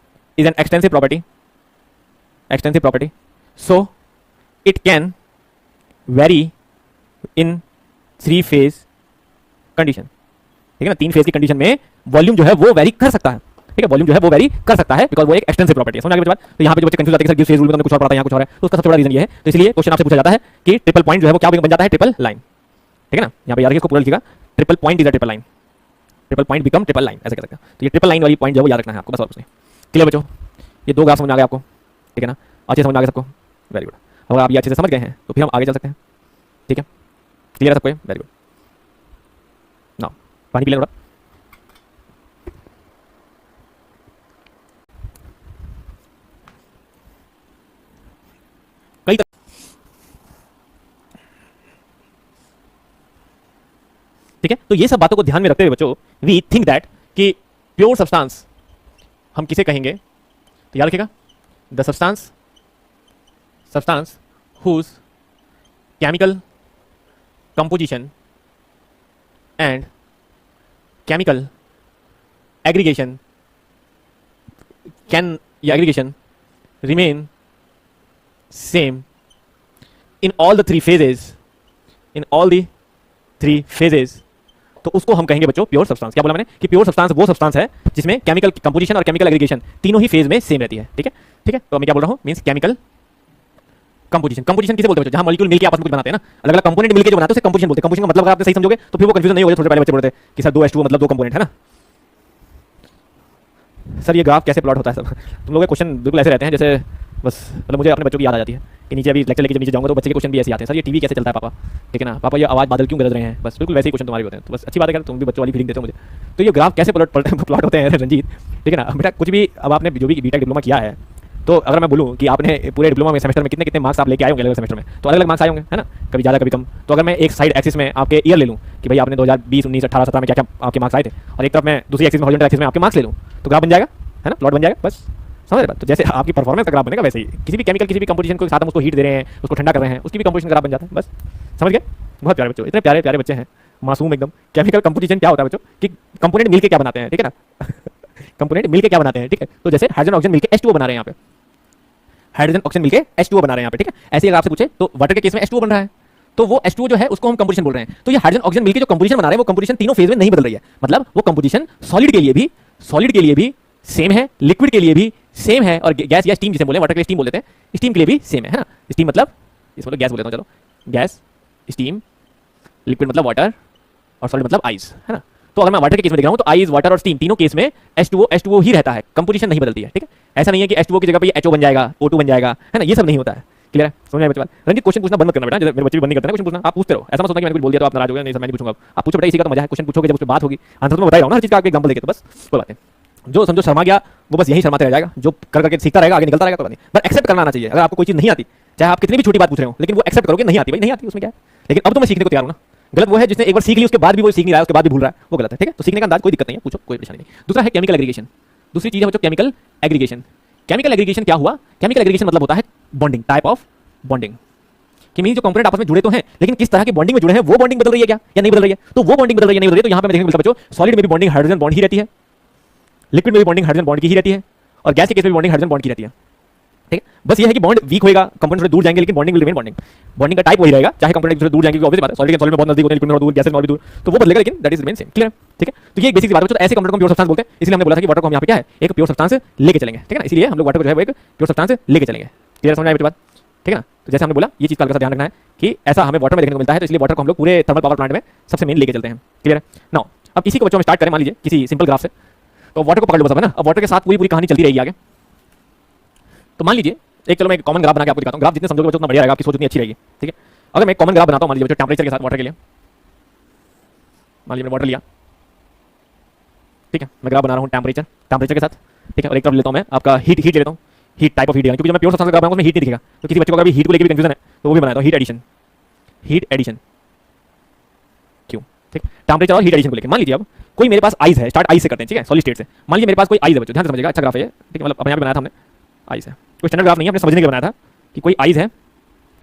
is an extensive property, so it can vary in 3 phase condition. ठीक है ना, 3 phase की condition में volume जो है वो वेरी कर सकता है। ठीक है, वॉल्यूम जो है वो वेरी कर सकता है बिकॉज वो एक एक्सटेंसिव प्रॉपर्टी है। समझ आ गया बात? तो यहाँ पे जो बच्चे कंफ्यूज आते हैं कि सर फेज रूल में कुछ और पढ़ाता है, यहाँ कुछ और है, तो उसका सबसे बड़ा रीजन ये है। तो इसलिए क्वेश्चन आपसे पूछा जाता है कि ट्रिपल पॉइंट जो है वो क्या बन जाता है, ट्रिपल लाइन। ठीक है ना, यहाँ पे याद रखिए, इसको पूरा लिखिएगा, triple point is a triple line, triple point become triple line, ऐसे कह सकते हैं। तो ये ट्रिपल लाइन वाली पॉइंट जो है वो याद रखना है आपको, बस और कुछ नहीं। क्लियर बच्चों? ये 2 ग्राफ समझ आ गए आपको? ठीक है ना, अच्छे समझ आ गए सबको? Very good. अगर आप ये अच्छे से समझ गए हैं तो फिर हम आगे चल सकते हैं। ठीक है, क्लियर है सबको? Very good. नाउ पानी पी लें थोड़ा। ठीक है, तो ये सब बातों को ध्यान में रखते हुए बच्चों, वी थिंक दैट कि प्योर सब्सटेंस हम किसे कहेंगे, तो याद रखिएगा, the substance whose chemical composition and chemical aggregation can या aggregation remain same in all the 3 phases, in all the 3 phases, तो उसको हम कहेंगे बच्चों प्योर सब्सटेंस। क्या बोला मैंने कि प्योर सब्सटेंस वो सब्सटेंस है जिसमें केमिकल कंपोजिशन और केमिकल एग्रीगेशन तीनों ही फेज में सेम रहती है। ठीक है, ठीक है, तो मैं क्या बोल रहा हूं, मींस केमिकल कंपोजिशन। कंपोजिशन किसे बोलते हैं? जहां मॉलिक्यूल मिलकर आपस में कुछ बनाते हैं ना, अलग अलग कंपोनेंट मिलकर जो बनाते हैं उसे कंपोजिशन बोलते हैं। कंपोजिशन का मतलब अगर आप सही समझोगे तो फिर वो कंफ्यूजन नहीं होगा। थोड़े पहले बच्चे बोलते हैं कि सर 2H2 मतलब 2 कंपोनेंट है ना। सर ये ग्राफ कैसे प्लॉट होता है? सब तुम लोगों के क्वेश्चन बिल्कुल ऐसे रहते हैं जैसे बस मतलब मुझे अपने बच्चों की याद आ जाती है कि नीचे अभी लेक्चर लेके जब नीचे जाऊंगा तो बच्चे के क्वेश्चन भी ऐसे आते हैं, सर ये टीवी कैसे चलता है पापा? ठीक है ना पापा, ये आवाज बादल क्यों गरज रहे हैं? बस बिल्कुल वैसे ही क्वेश्चन तुम्हारे होते हैं। तो बस अच्छी बात है, तुम भी बच्चों वाली फीलिंग देते हो मुझे। तो ये ग्राफ कैसे प्लॉट होते हैं रंजीत? ठीक है ना बेटा, कुछ भी अब आपने जो भी बीटेक डिप्लोमा किया है, तो अगर मैं बोलूँ कि आपने पूरे डिप्लोमा में सेमेस्टर में कितने कितने मार्क्स आप लेके आए होंगे अलग सेमेस्टर में, तो अलग अलग मार्क्स आए होंगे, है ना, कभी ज़्यादा कभी कम। तो अगर मैं एक साइड एक्सिस में आपके ईयर ले लूँ कि भाई आपने 2020, 19, 18, 17 में क्या क्या आपके मार्क्स आए थे, और एक तरफ मैं दूसरी एक्सिस में हॉरिजॉन्टल एक्सिस में आपके मार्क्स ले लूँ, तो ग्राफ बन जाएगा, है ना, प्लॉट बन जाएगा। बस समझ रहे? तो जैसे आपकी परफॉर्मेंस का ग्राफ बनेगा वैसे ही किसी भी केमिकल किसी भी कंपोजिशन को साथ हम उसको हीट दे रहे हैं, उसको ठंडा कर रहे हैं, उसकी भी कंपोजिशन ग्राफ बन जाता है। बस समझ गए? बहुत प्यारे बच्चों, इतने प्यारे प्यारे बच्चे हैं, मासूम एकदम। केमिकल कंपोजिशन क्या होता है बच्चों कि कंपोनेंट मिलके क्या बनाते हैं? ठीक है ना कंपोनेंट मिलके क्या बनाते हैं? ठीक है, तो जैसे हाइड्रोजन ऑक्सीजन मिलके H2O बना रहे हैं यहाँ पे, हाइड्रोजन ऑक्सीजन मिलके H2O बना रहे हैं यहाँ पे। ठीक है, ऐसे अगर आपसे पूछे तो वाटर के केस में H2O बन रहा है, तो वो H2O जो है उसको हम कंपोजिशन बोल रहे हैं। तो ये हाइड्रोजन ऑक्सीजन मिलके जो कंपोजिशन बना रहे हैं वो कंपोजिशन तीनों फेज में नहीं बदल रही है। मतलब वो कंपोजिशन सॉलिड के लिए भी सेम है, लिक्विड के लिए भी सेम है, और गैस या स्टीम जिसे बोले, वाटर के लिए स्टीम बोलते हैं, स्टीम के लिए भी सेम है ना। स्टीम मतलब इसको गैस बोल देता हूं, चलो गैस, स्टीम, लिक्विड मतलब वाटर, और सॉलिड मतलब आइस, है ना। तो अगर मैं वाटर के केस में देख रहा हूं तो आइस, वाटर और स्टीम तीनों केस में H2O ही रहता है, कंपोजिशन नहीं बदलती है। ठीक है, ऐसा नहीं है कि H2O की जगह पे HO बन जाएगा, O2 बन जाएगा, है ना, ये सब नहीं होता है। क्लियर है? समझ में बच्चे बात? रंजीत क्वेश्चन पूछना बंद मत करना बेटा, जैसे मेरे बच्चे भी बंद नहीं करते हैं क्वेश्चन पूछना। आप पूछते रहो, ऐसा मत सोचना कि मैंने कुछ बोल दिया तो आप नाराज हो गए, नहीं सर मैं नहीं पूछूंगा। आप पूछो बेटा, इसी का तो मजा है, क्वेश्चन पूछोगे जब उस पर बात होगी, आंसर तो मैं बता रहा हूं ना हर चीज का, आपके एग्जांपल देके, तो बस कोई बात नहीं। जो समझो शर्मा गया वो बस यही शर्माते रह जाएगा, जो कर करके सीखता रहेगा, आगे निकलता रहेगा, तो नहीं, बट एक्सेप्ट करना आना चाहिए। अगर आपको कोई चीज नहीं आती, चाहे आप कितनी भी छोटी बात पूछ रहे हो, लेकिन वो एक्सेप्ट करोगे, नहीं आती भाई नहीं आती, उसमें क्या है। लेकिन अब तो मैं सीखने को तैयार हूं ना। गलत वो है जिसने एक बार सीख ली उसके बाद भी वो सीख नहीं रहा है, उसके बाद भी भूल रहा है, वो गलत है। ठीक है, तो सीखने का अंदाज कोई दिक्कत नहीं है, पूछो, कोई परेशानी नहीं। दूसरा है केमिकल एग्रीगेशन। दूसरी चीज है बच्चों केमिकल एग्रीगेशन। केमिकल एग्रीगेशन क्या हुआ? केमिकल एग्रीगेशन मतलब होता है बॉन्डिंग, टाइप ऑफ बॉन्डिंग, कि मीन जो कंपोनेंट आपस में जुड़े तो हैं, लेकिन किस तरह की बॉन्डिंग में जुड़े हैं, वो बॉन्डिंग बदल रही है क्या या नहीं बदल रही है। तो वो बॉन्डिंग बदल रही है नहीं बदल रही है, तो यहां पे देखने को मिलता है बच्चों, सॉलिड में भी बॉन्डिंग हाइड्रोजन बॉन्ड ही रहती है, लिक्विड में भी बॉन्डिंग हाइड्रोजन बॉन्ड की ही रहती है, और गैस के केस में भी बॉन्डिंग हाइड्रोजन बॉन्ड की रहती है। ठीक है, बस ये है कि बॉन्ड वीक होगा, कंपोनेंट थोड़े दूर जाएंगे, लेकिन bonding will remain bonding. Bonding का टाइप वही रहेगा, चाहे कंपोनेंट थोड़े दूर जाएंगे, ऑब्वियस बात है, सॉलिड के सॉलिड में बहुत नजदीक होते हैं, लिक्विड में दूर, गैसेस में और भी दूर, तो वो बदलेगा, लेकिन that is remain same. Clear है? ठीक है, तो ये एक बेसिक बात है। तो ऐसे कंपोनेंट को प्योर सब्सटेंस बोलते हैं, इसलिए हमने बोला था कि वाटर को हम यहाँ पे क्या है, एक प्योर सब्सटेंस लेके चलेंगे। ठीक है ना, इसलिए हम लोग वाटर को जो है वो एक प्योर सब्सटेंस लेके चलेंगे। क्लियर समझ में आई बात? ठीक है ना, तो जैसे हमने बोला ये चीज का ध्यान रखना है कि ऐसा हमें वाटर में देखने को मिलता है, तो इसलिए वाटर को हम लोग पूरे थर्मल पावर प्लांट में सबसे मेन लेके चलते हैं। क्लियर है? नाउ अब इसी को बच्चों हम स्टार्ट करें, मान लीजिए किसी सिंपल ग्राफ से, तो वाटर को पकड़ लो सब, है ना। अब वाटर के साथ पूरी पूरी कहानी चलती रहेगी आगे। तो मान लीजिए एक, चलो मैं एक कॉमन ग्राफ बना के आपको दिखाता हूं। ग्राफ जितने समझोगे बच्चों उतना बढ़िया रहेगा, आपकी सोच उतनी अच्छी रहेगी। ठीक है, अगर मैं कॉमन ग्राफ बनाता हूं, मान लीजिए बच्चों टेंपरेचर के साथ वाटर के लिए, मान लीजिए मैंने वाटर लिया, ठीक है, मैं ग्राफ बना रहा हूं टेंपरेचर के साथ। ठीक है, और एक तरफ लेता हूं मैं आपका हीट ले लेता हूं, हीट टाइप ऑफ हीट, क्योंकि जब मैं प्योर सब्सटेंस का ग्राफ बनाऊंगा उसमें हीट नहीं दिखेगा, तो किसी बच्चे को अगर हीट को लेकर भी कंफ्यूजन है तो वो भी बनाता हूं, हीट एडिशन क्यों? ठीक, टेंपरेचर और हीट एडिशन को लेकर मान लीजिए अब कोई मेरे पास आइस है, स्टार्ट आइस से करते हैं, ठीक है, सॉलिड स्टेट से। मान लीजिए मेरे पास कोई आइस है बच्चों, ध्यान से समझिएगा, अच्छा ग्राफ है ये, ठीक है, मतलब अपने यहाँ पे बनाया था हमने, आइस है, कोई स्टैंडर्ड ग्राफ नहीं है, हमने समझने के लिए बनाया था कि कोई आइस है,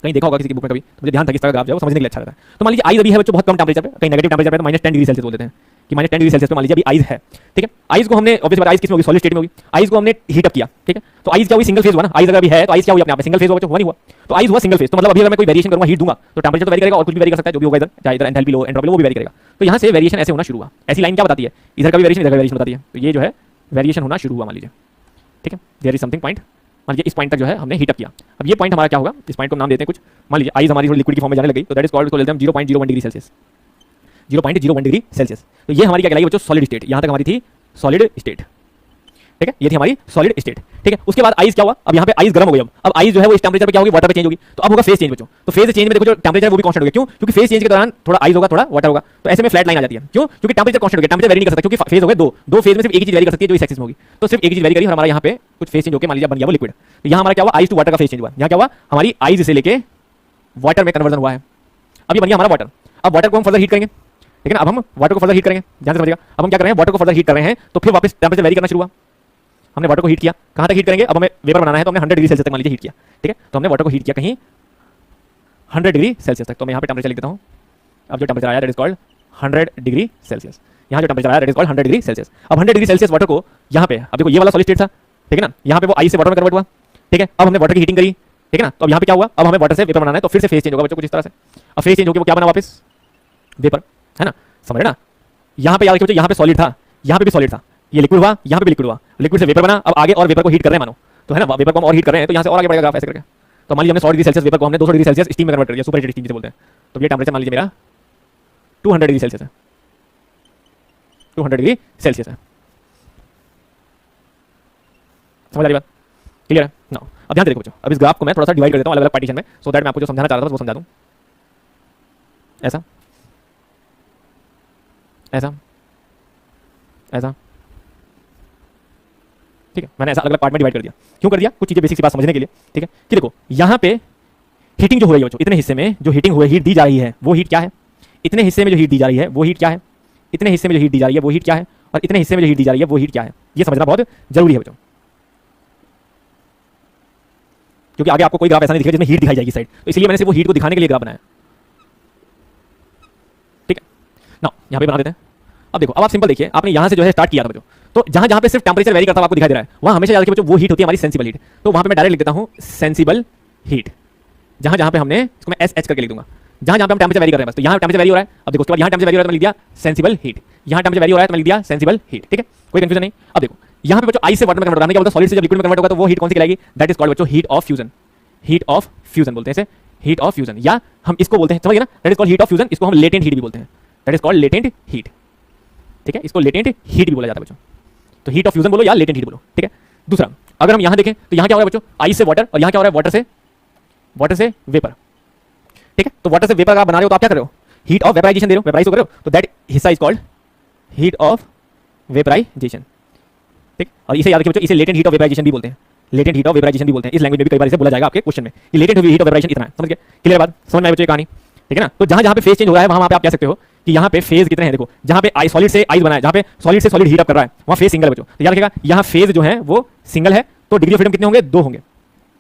कहीं देखा होगा किसी की बुक में कभी, तो मुझे ध्यान था किस तरह का ग्राफ जो है वो समझने के लिए अच्छा रहता है। तो मान लीजिए आइस अभी है बच्चों बहुत कम टेंपरेचर पे, कहीं नेगेटिव टेंपरेचर पे तो -10 डिग्री सेल्सियस बोल देते हैं, कि -10 डिग्री सेल्सियस पे मान लीजिए अभी आइस है, ठीक है। आइस को हमने ऑब्वियसली आइस किस में होगी, सॉलिड स्टेट में होगी। आइस को हमने हीट अप किया, ठीक है। तो आइस क्या हुई, सिंगल फेज हुआ ना। आइस अगर अभी है तो आइस क्या हुई अपने आप में, सिंगल फेज हुआ, हुआ नहीं हुआ। तो आइस हुआ सिंगल फेज, तो मतलब अभी अगर मैं कोई वेरिएशन करूंगा, हीट दूंगा तो टेंपरेचर तो वेरी करेगा और कुछ भी वेरी कर सकता है, जो भी होगा इधर, चाहे इधर एंथैल्पी लो, एंट्रोपी लो, वो भी वेरी करेगा। तो यहाँ से वेरिएशन ऐसे होना शुरू हुआ। ऐसी लाइन क्या बताती है, इधर का भी वेरिएशन, इधर का वेरिएशन बताती है। तो ये जो है वेरिएशन होना शुरू हुआ मान लीजिए, ठीक है। देयर इज समथिंग पॉइंट, मान लीजिए इस पॉइंट तक जो है हमने हीट अप किया। अब ये पॉइंट हमारा क्या होगा, इस पॉइंट को नाम देते हैं कुछ, मान लीजिए आइस हमारी लिक्विड की फॉर्म में जाने लगी, तो दैट इज कॉल्ड, इसको लेते हैं हम 0.01 डिग्री सेल्सियस, 0.01 डिग्री सेल्सियस। तो ये हमारी क्या कहलाएगी बच्चों, सॉलिड स्टेट। यहाँ तक हमारी थी सॉलिड स्टेट, ठीक है। ये थी हमारी सॉलिड स्टेट, ठीक है। उसके बाद आइस क्या हुआ, अब यहाँ पे आइस गर्म हो गई। अब आइस जो है वो इस टेंपरेचर पे क्या होगी, वाटर पे चेंज होगी। तो अब होगा फेज चेंज बच्चों। तो फेज चेंज में देखो जो टेंपरेचर वो भी कांस्टेंट हो गया, क्यों, क्योंकि फेज चेंज के दौरान थोड़ा आइस होगा, थोड़ा वाटर होगा। तो ऐसे में फ्लैट लाइन आ जाती है, क्यों, क्योंकि टेंपरेचर कांस्टेंट हो गया, टेंपरेचर वेरी नहीं कर सकता, क्योंकि फेज हो गए दो फेज में सिर्फ एक ही चीज वेरी कर सकती है, जो इस एक्सिस में होगी। तो सिर्फ एक ही चीज वेरी करी और हमारा यहाँ पे कुछ फेज चेंज होकर मान लीजिए बन गया वो लिक्विड। तो यहाँ हमारा क्या हुआ, आइस टू वाटर का फेज चेंज हुआ। यहाँ क्या हुआ, हमारी आइस से लेके वाटर में कन्वर्जन हुआ है। अब ये बन गया हमारा वाटर। अब वाटर को हम फर्दर हीट करेंगे, ठीक है ना। अब हम वाटर को फर्दर हीट करेंगे, ध्यान से समझिएगा। अब हम क्या कर रहे हैं, वाटर को फर्दर हीट कर रहे हैं, तो फिर वापस टेंपरेचर वेरी करना शुरू हुआ। हमने वाटर को हीट किया, कहां तक हीट करेंगे, अब हमें वेपर बनाना है, तो हमने 100 डिग्री सेल्सियस तक मान लीजिए हीट किया, ठीक है। तो हमने वाटर को हीट किया कहीं 100 डिग्री सेल्सियस तक। तो मैं यहाँ पे टेंपरेचर लिख देता हूँ। अब जो टेंपरेचर आया that is called 100 degree Celsius. यहाँ जो टेंपरेचर आया that is called 100 degree Celsius. अब 100 डिग्री सेल्सियस वाटर को यहाँ पे, अब देखो ये वाला सॉलिड स्टेट था, ठीक है ना। यहाँ पे वो आइस से वाटर में कन्वर्ट हुआ, ठीक है। अब हमने वाटर की हीटिंग करी, ठीक है ना। तो अब यहाँ पे क्या हुआ, अब हमें वाटर से वेपर बनाना है, तो फिर से फेज चेंज होगा बच्चों कुछ इस तरह से। अब फेज चेंज होकर वो क्या बना, वापस वेपर, है ना, समझ रहे ना। यहाँ पे याद रखिए, यहाँ पे सॉलिड था, यहाँ पे भी सॉलिड था, ये लिक्विड हुआ, यहाँ पे भी लिक्विड हुआ, लिक्विड से वेपर बना। अब आगे और वेपर को हीट कर रहे हैं मानो, तो है ना, वेपर को हम और हीट कर रहे हैं, तो यहाँ से और आगे बढ़ेगा ग्राफ ऐसे करके। तो मान लीजिए हमने 100 डिग्री सेल्सियस वेपर को हमने 200 डिग्री सेल्सियस स्टीम में कन्वर्ट कर दिया, सुपर हीटेड स्टीम जिसे बोलते हैं। तो ये टेंपरेचर मान लीजिए मेरा 200 डिग्री सेल्सियस है, 200 डिग्री सेल्सियस है। समझ आ रही बात, क्लियर है ना। अब ध्यान देखो बच्चों, अब इस ग्राफ को मैं थोड़ा सा डिवाइड कर देता हूँ अलग अलग पार्टीशन में, सो दैट मैं आपको जो समझाना चाह रहा था वो समझा दूँ। ऐसा ऐसा ऐसा, ठीक है। मैंने ऐसा अलग अलग पार्ट में डिवाइड कर दिया। क्यों कर दिया, कुछ चीजें बेसिक सी बात समझने के लिए, ठीक है। कि देखो यहाँ पे हीटिंग जो हो रही है बच्चों, इतने हिस्से में जो हीटिंग हुई, हीट दी जा रही है वो हीट क्या है, इतने हिस्से में जो हीट दी जा रही है वो हीट क्या है, इतने हिस्से में जो हीट दी जा रही है वो हीट क्या है, और इतने हिस्से में जो हीट दी जा रही है वो हीट क्या है। ये समझना बहुत जरूरी है बच्चों, क्योंकि आगे आपको कोई ग्राफ ऐसा नहीं दिखेगा जिसमें हीट दिखाई जाएगी साइड, तो इसलिए मैंने सिर्फ वो हीट को दिखाने के लिए ग्राफ बनाया, ठीक है ना। यहाँ पे बना देते हैं। अब देखो, अब आप सिंपल देखिए, आपने यहाँ से जो है स्टार्ट किया था बच्चों, तो जहां जहां पे सिर्फ टेंपरेचर वेरी करता हुआ आपको दिखाई दे रहा है, वहां हमेशा याद रखिए बच्चों वो हीट होती है हमारी सेंसिबल हीट। तो वहां पे मैं डायरेक्ट लिख देता हूं सेंसिबल हीट। जहां जहां पे हमने, इसको मैं एस एच करके लिख दूंगा, जहां जहां पे हम टेंपरेचर वेरी कर रहे हैं बस। तो यहाँ टेंपरेचर वेरी हो रहा है, अब देखो उसके बाद यहाँ टेंपरेचर वेरी हो रहा है तो मैं लिख दिया सेंसिबल हीट, यहाँ टेंपरेचर वेरी हो रहा है तो मैं लिख दिया सेंसिबल हीट, ठीक है, कोई कंफ्यूजन नहीं। अब देखो यहाँ पे बच्चों आइस से वाटर में कन्वर्ट करना, क्या बोलते हैं, सॉलिड से जब लिक्विड में कन्वर्ट होगा तो वो हीट कौन सी कहलाएगी, दैट इज कॉल्ड बच्चों heat of fusion. Heat of fusion बोलते हैं इसे, हीट ऑफ फ्यूजन, या हम इसको बोलते हैं, समझिए ना, that is called heat of fusion. इसको हम लेटेंट हीट भी बोलते हैं, that is called latent heat, ठीक है। इसको लेटेंट हीट भी बोला जाता है बच्चों। तो हीट ऑफ फ्यूजन बोलो या लेटेंट हीट बोलो, ठीक है। दूसरा, अगर हम यहां देखें तो यहां क्या हो रहा है बच्चों, आइस से वाटर, और यहां क्या हो रहा है, वाटर से वेपर, ठीक है। तो वाटर से वेपर अगर आप बना रहे हो तो आप क्या कर रहे हो, हीट ऑफ वेपराइजेशन दे रहे हो, वेपराइज कर रहे हो, तो दैट हिस्सा is called heat of vaporisation, ठीक। और इसे याद रखिए बच्चों, इसे लेटेंट हीट ऑफ वेपराइजेशन भी बोलते हैं, लेटेंट हीट ऑफ वेपराइजेशन भी बोलते हैं। इस लैंग्वेज में भी कई बार इसे बोला जाएगा आपके क्वेश्चन में कि लेटेंट हीट ऑफ वेपराइजेशन इतना है, समझ गए, क्लियर बात, समझ में आई बच्चों ये कहानी, ठीक है ना। तो जहां जहां पे फेज चेंज हो रहा है वहां पे आप कह सकते हो कि यहाँ पे फेज कितने हैं, देखो जहां पे आई सॉलिड से आइस बना है, जहां पे सॉलिड से सॉलिड हीट अप कर रहा है वहां फेज सिंगल है बच्चों। तो याद रखिएगा यहाँ फेज जो है वो सिंगल है, तो डिग्री ऑफ फ्रीडम कितने होंगे, 2 होंगे,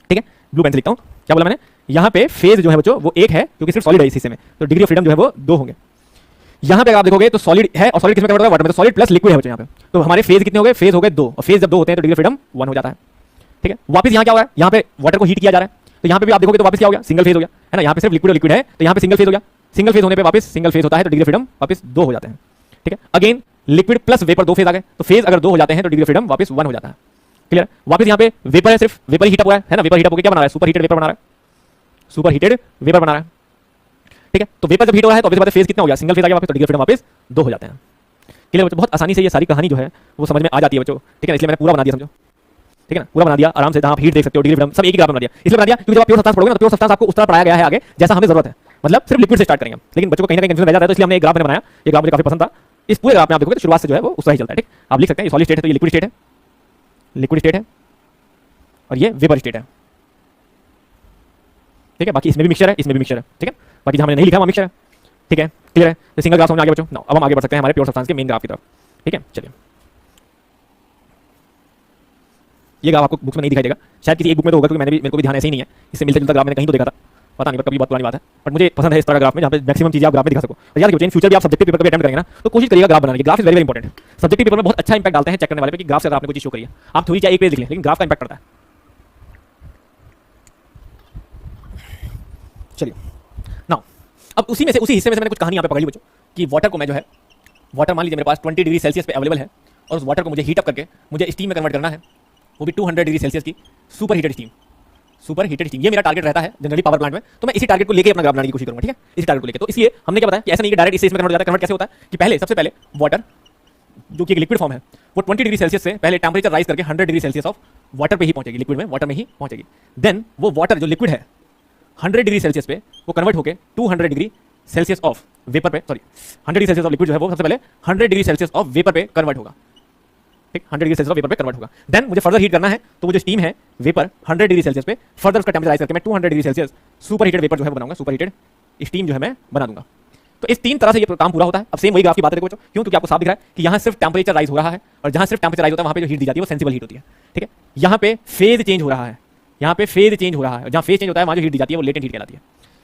ठीक है। ब्लू पेन से लिखता हूँ, क्या बोला मैंने, यहाँ पे फेज जो है बच्चों वो 1 है क्योंकि सिर्फ सॉलिड है इस हिस्से में, तो डिग्री ऑफ फ्रीडम जो है वो 2 होंगे। यहाँ पे आप देखोगे तो सॉलिड है और सॉलिड किसमें कन्वर्ट होगा, वाटर में, तो सॉलिड प्लस लिक्विड है बच्चों यहाँ पे। तो हमारे फेज कितने हो गए, फेज हो गए 2, और फेज जब 2 होते हैं तो डिग्री ऑफ फ्रीडम 1 हो जाता है, ठीक है। वापस यहाँ क्या हो रहा है, यहाँ पे वाटर को हीट किया जा रहा है, तो यहाँ पे भी आप देखोगे तो वापस क्या हो गया, सिंगल फेज हो गया, है ना। यहाँ पे सिर्फ लिक्विड और लिक्विड है तो यहाँ पे सिंगल फेज हो गया, सिंगल फेज होने पे वापस सिंगल फेज होता है तो डिग्री ऑफ फ्रीडम वापस 2 हो जाते हैं, ठीक है। Again liquid plus vapour 2 phase आ गए, तो फेज अगर 2 हो जाते हैं तो डिग्री ऑफ फ्रीडम वापस 1 हो जाता है, क्लियर। वापस यहाँ पे वेपर है, सिर्फ वेपर हीट अप हुआ है ना, वेपर हीट अप होकर क्या बना रहा है, सुपर हीटेड वेपर बना रहा है, सुपर हीटेड वेपर बना रहा है, ठीक है। तो वेपर जब हीट हो रहा है तो ऑब्वियसली फेज कितना हो गया, सिंगल फेज आ गया वापस, तो डिग्री ऑफ फ्रीडम वापस 2 हो जाते हैं, क्लियर बच्चों। बहुत आसानी से ये सारी कहानी जो है वो समझ में आ जाती है बच्चों, ठीक है। इसलिए मैंने पूरा बना दिया, समझो, ठीक है ना, पूरा बना दिया आराम से, जहां आप हीट देख सकते हो, डिग्री फ्रीडम सब एक ही ग्राफ बना दिया, इसलिए बना दिया क्योंकि जब आप प्योर सब्सटेंस पढ़ोगे ना तो प्योर सब्सटेंस आपको उस तरह पढ़ाया गया है आगे जैसा हमें जरूरत है, मतलब सिर्फ लिक्विड से स्टार्ट करेंगे, लेकिन बच्चों को कहीं ना कहीं कंफ्यूजन रह जाता है, तो इसलिए हमने एक ग्राफ बनाया, ये ग्राफ मुझे काफी पसंद था। इस पूरे ग्राफ में आप देखोगे तो शुरुआत से जो है वो उस तरह ही चलता है, ठीक। आप लिख सकते हैं ये सॉलिड स्टेट है तो ये लिक्विड स्टेट है, लिक्विड स्टेट है, और ये वेपर स्टेट है, ठीक है। बाकी इसमें भी मिक्सचर है, इसमें भी मिक्सचर है, ठीक है। बाकी जहां मैंने नहीं लिखा वहां मिक्सचर है, ठीक है, क्लियर है। तो सिंगल ग्राफ समझ आगे बच्चों, अब हम आगे बढ़ सकते हैं हमारे प्योर सब्सटेंस के मेन ग्राफ की तरफ, ठीक है। चलिए, ये ग्राफ आपको बुक्स में नहीं दिखाई देगा, शायद किसी एक बुक में तो होगा क्योंकि मेरे को भी ध्यान ऐसे ही नहीं है, इससे मिलता जुलता ग्राफ मैंने कहीं तो देखा था, पता नहीं, कभी बहुत पुरानी बात है, बट मुझे पसंद है इस तरह का ग्राफ में जहाँ पे मैक्सिमम चीजें आप ग्राफ में दिखा सको। और याद रखिए इन फ्यूचर भी आप सब्जेक्टिव पेपर कभी अटेम्प्ट करेंगे ना तो कोशिश करिएगा ग्राफ बनाने की। Graph is very very important. Subjective paper में बहुत अच्छा इंपैक्ट डालते हैं चेक करने वाले पे कि ग्राफ से अगर आपने कोई चीज शो करी है, आप थोड़ी चाहे एक पेज लिख लें लेकिन ग्राफ का इंपैक्ट पड़ता है। चलिए नाउ अब उसी हिस्से में से मैंने कुछ कहानी यहाँ पे पकड़ ली बच्चों कि वाटर को मैं जो है, वाटर मान लीजिए मेरे पास 20 डिग्री सेल्सियस पे अवेलेबल है और उस वाटर को मुझे हीट अप करके मुझे स्टीम में कन्वर्ट करना है, वो भी 200 डिग्री सेल्सियस की super heated steam. Super heated steam ये मेरा टारगेट रहता है जनरली पावर प्लांट में, तो मैं इसी टारगेट को लेके अपना ग्राफ बनाने की कोशिश करूंगा, ठीक है, इसी टारगेट को लेके। तो इसलिए हमने क्या बताया कि ऐसा नहीं कि डायरेक्ट इससे इसमें कन्वर्ट हो जाता है। कन्वर्ट कैसे होता है कि पहले सबसे पहले वाटर जो कि एक लिक्विड फॉर्म है वो 20 डिग्री सेल्सियस से पहले टेंपरेचर राइज करके 100 डिग्री सेल्सियस ऑफ वाटर पे ही पहुंचेगी, लिक्विड में वाटर में ही पहुंचेगी। देन वो वाटर जो लिक्विड है 100 डिग्री सेल्सियस पे वो कन्वर्ट होकर 200 डिग्री सेल्सियस ऑफ वेपर पे, sorry 100 degree Celsius of liquid जो है वो सबसे पहले 100 डिग्री सेल्सियस ऑफ वेपर पे कन्वर्ट होगा, ठीक, 100 डिग्री सेल्सियस ऑफ वेपर पे कन्वर्ट होगा। देन मुझे फर्दर हीट करना है तो वो जो स्टीम है वेपर 100 डिग्री सेल्सियस पे फर्दर उसका टेंपरेचर राइज करके मैं 200 degree Celsius super heated vapour जो है बनाऊंगा, सुपर हीटेड स्टीम जो है मैं बना दूंगा। तो इस 3 तरह से ये काम पूरा होता है। अब सेम वही ग्राफ की बात है, देखो क्यों, क्योंकि आपको साफ दिख रहा है कि यहाँ सिर्फ टेंपरेचर राइज हो रहा है और जहाँ सिर्फ टेंपरेचर राइज होता है वहाँ पे जो हीट दी जाती है वो सेंसिबल हीट होती है, ठीक है। यहाँ पे फेज चेंज हो रहा है, यहाँ पे फेज चेंज हो रहा है, जहाँ फेज चेंज होता है वहाँ जो हीट दी जाती है वो लेटेंट हीट कहलाती है।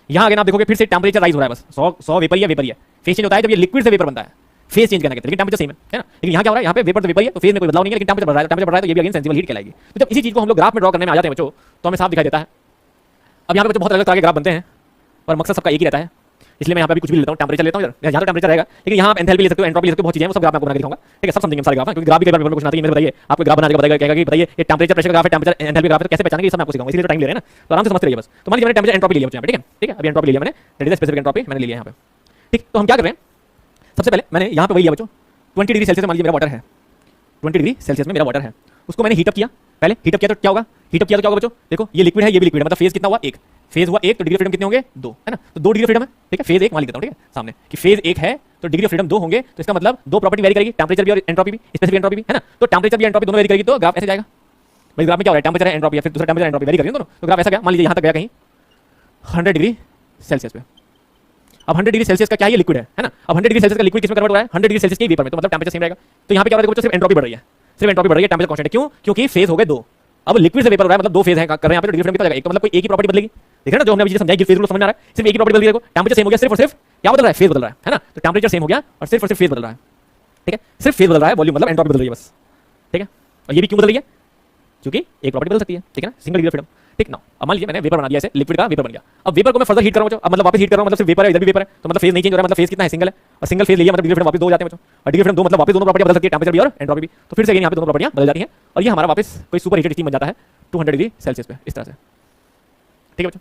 यहाँ अगर आप देखोगे फिर से टेंपरेचर राइज हो रहा है, बस 100 वेपर है। फेज चेंज होता है जब ये लिक्विड से वेपर बनता है, फेज चेंज करना कहते हैं, लेकिन टेंपरेचर सेम है ना। लेकिन यहाँ क्या हो रहा है, यहाँ पे वेपर तो वेपर है तो फेज में कोई बदलाव नहीं है, लेकिन टेंपरेचर बढ़ रहा है, टेंपरेचर बढ़ रहा है तो ये भी अगेन सेंसिबल हीट कहलाएगी। तो जब इसी चीज को हम लोग ग्राफ में ड्रॉ करने में आ जाते हैं बच्चों तो हमें साफ दिखाई देता है। अब यहाँ पे बच्चों बहुत अलग तरह के ग्राफ बनते हैं और मकसद सबका एक ही रहता है, इसलिए मैं यहाँ पे भी कुछ भी लेता हूँ, टेंपरेचर लेता हूँ, यहाँ तो टेंपरेचर रहेगा, लेकिन यहाँ आप एंथैल्पी ले सकते हो, एंट्रोपी ले सकते हो, बहुत चीजें हैं वो सब ग्राफ में आपको बना के दिखाऊंगा, ठीक है। सब समझेंगे सारे ग्राफ हैं, क्योंकि ग्राफ भी कई बार पेपर में कुछ आती है, मुझे बताइए आपको ग्राफ बना देगा, बताएगा कहेगा कि बताइए ये टेंपरेचर प्रेशर ग्राफ है, टेंपरेचर एंथैल्पी ग्राफ है, तो कैसे पहचानेंगे, ये सब मैं आपको सिखाऊंगा, इसलिए तो टाइम ले रहे हैं ना, तो आराम से समझते रहिए बस। तो मान लीजिए मैंने टेंपरेचर एंट्रोपी लिया बच्चों, ठीक है, ठीक है, अभी एंट्रोपी लिया मैंने, दैट इज स्पेसिफिक एंट्रोपी मैंने लिया यहाँ पे, ठीक। तो हम क्या कर रहे हैं, सबसे पहले मैंने यहाँ पे वही लिया बच्चों 20 डिग्री सेल्सियस मान लीजिए मेरा वाटर है, 20 डिग्री सेल्सियस में मेरा वाटर है, उसको मैंने हीटअप किया, पहले हीटअप किया तो क्या होगा, हीटअप किया तो क्या होगा बच्चों, देखो ये लिक्विड है, ये भी लिक्विड है, मतलब फेज कितना हुआ, एक फेज हुआ एक, तो डिग्री ऑफ फ्रीडम कितने होंगे, 2 है ना, तो 2 डिग्री ऑफ फ्रीडम है, ठीक है, फेज एक मान लेता हूं, ठीक है, सामने कि फेज एक है तो डिग्री ऑफ फ्रीडम 2 होंगे, तो इसका मतलब 2 प्रॉपर्टी वेरी करेगी, टेंपरेचर भी और एंट्रोपी भी, स्पेसिफिक एंट्रोपी भी, है ना। तो टेंपरेचर भी एंट्रोपी दोनों वेरी करेगी तो ग्राफ ऐसे जाएगा। भाई ग्राफ में क्या हो रहा है, टेंपरेचर है एंट्रोपी है, फिर दूसरा टेंपरेचर एंट्रोपी वेरी करेंगे दोनों, तो ग्राफ ऐसा गया, मान लीजिए यहां तक गया कहीं 100 डिग्री सेल्सियस पे। अब 100 डिग्री सेल्सियस का क्या है, ये लिक्विड है ना। अब 100 डिग्री सेल्सियस का लिक्विड किसमें कन्वर्ट हो रहा है, 100 डिग्री सेल्सियस के वेपर में, तो मतलब टेंपरेचर सेम रहेगा। तो यहां पे क्या हो रहा है बच्चों, सिर्फ एंट्रोपी बढ़ रही है, सिर्फ एंट्रोपी बढ़ रही है, टेंपरेचर कांस्टेंट है, क्यों, क्योंकि फेज हो गए 2, अब लिक्विड से वेपर हो रहा है, मतलब 2 फेज है कर रहे हैं यहाँ पे, तो डिग्री ऑफ फ्रीडम कितना जाएगा, एक, तो मतलब कोई एक ही प्रॉपर्टी बदलेगी, देख रहे ना जो हमने अभी समझाया कि फेज रूल समझ में आ रहा है, सिर्फ एक ही प्रॉपर्टी बदल गई, देखो टेंपरेचर सेम हो गया, सिर्फ और सिर्फ क्या बदल रहा है, फेज बदल रहा है ना। तो टेंपरेचर सेम हो गया और सिर्फ फेज बदल रहा है, ठीक है, सिर्फ फेज बदल रहा है, वॉल्यूम मतलब एंट्रोपी बदल रही है बस, ठीक है। और ये भी क्यों बदल रही है, क्योंकि एक प्रॉपर्टी बदल सकती है, ठीक है ना, सिंगल डिग्री ऑफ फ्रीडम, ठीक ना। अब मान लीजिए मैंने वेपर बना दिया, ऐसे लिक्विड का वेपर बन गया, अब वेपर को मैं फर्दर हीट कर रहा हूं, अब मतलब वापस हीट कर रहा हूं, मतलब सिर्फ वेपर है, इधर भी वेपर है, तो मतलब फेज नहीं चेंज हो रहा है, मतलब फेज कितना है, सिंगल है, और सिंगल फेज लिया मतलब डिग्री ऑफ फ्रीडम वापस 2 हो जाते हैं बच्चों, और डिग्री ऑफ फ्रीडम 2 मतलब वापस दोनों प्रॉपर्टी बदल सकती है, टेंपरेचर भी और एंट्रोपी भी, तो फिर से यहाँ पे दोनों प्रॉपर्टियां बदल जाती हैं और ये हमारा वापस कोई सुपर हीटेड स्टीम बन जाता है 200 डिग्री सेल्सियस पे, इस तरह से, ठीक है बच्चों,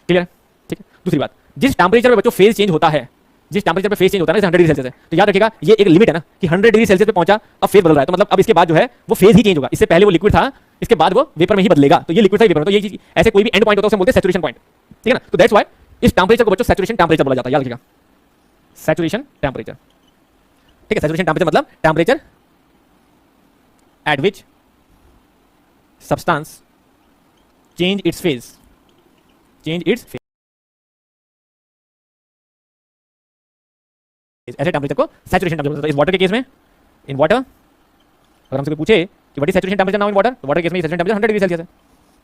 क्लियर है, ठीक है। दूसरी बात, जिस टेंपरेचर पे बच्चों फेज चेंज होता है, जिस टेंपरेचर पे फेज चेंज होता है ना, 100 डिग्री सेल्सियस है, तो याद रखिएगा ये एक लिमिट है ना कि 100 डिग्री सेल्सियस पे पहुंचा, अब फेज बदल रहा है, तो मतलब अब इसके बाद जो है वो फेज ही चेंज होगा, इससे पहले वो लिक्विड था, इसके बाद वो वेपर में ही बदलेगा, तो ये लिक्विड था वेपर में, तो ये चीज ऐसे कोई भी एंड पॉइंट होता है उसे बोलते हैं सैचुरेशन पॉइंट, ठीक है ना। तो दैट्स व्हाई इस टेंपरेचर को बच्चों सैचुरेशन टेंपरेचर बोला जाता है, याद रखिएगा, सैचुरेशन टेंपरेचर, ठीक है। सैचुरेशन टेंपरेचर मतलब temperature eight which substance change it's phase, change it's phase, ऐसे टेंपरेचर को सैचुरेशन टेंपरेचर। इस वाटर के केस में, इन वाटर अगर हमसे कोई पूछे कि what is saturation temperature now in water, तो वाटर केस में सैचुरेशन टेंपरेचर 100 डिग्री सेल्सियस है,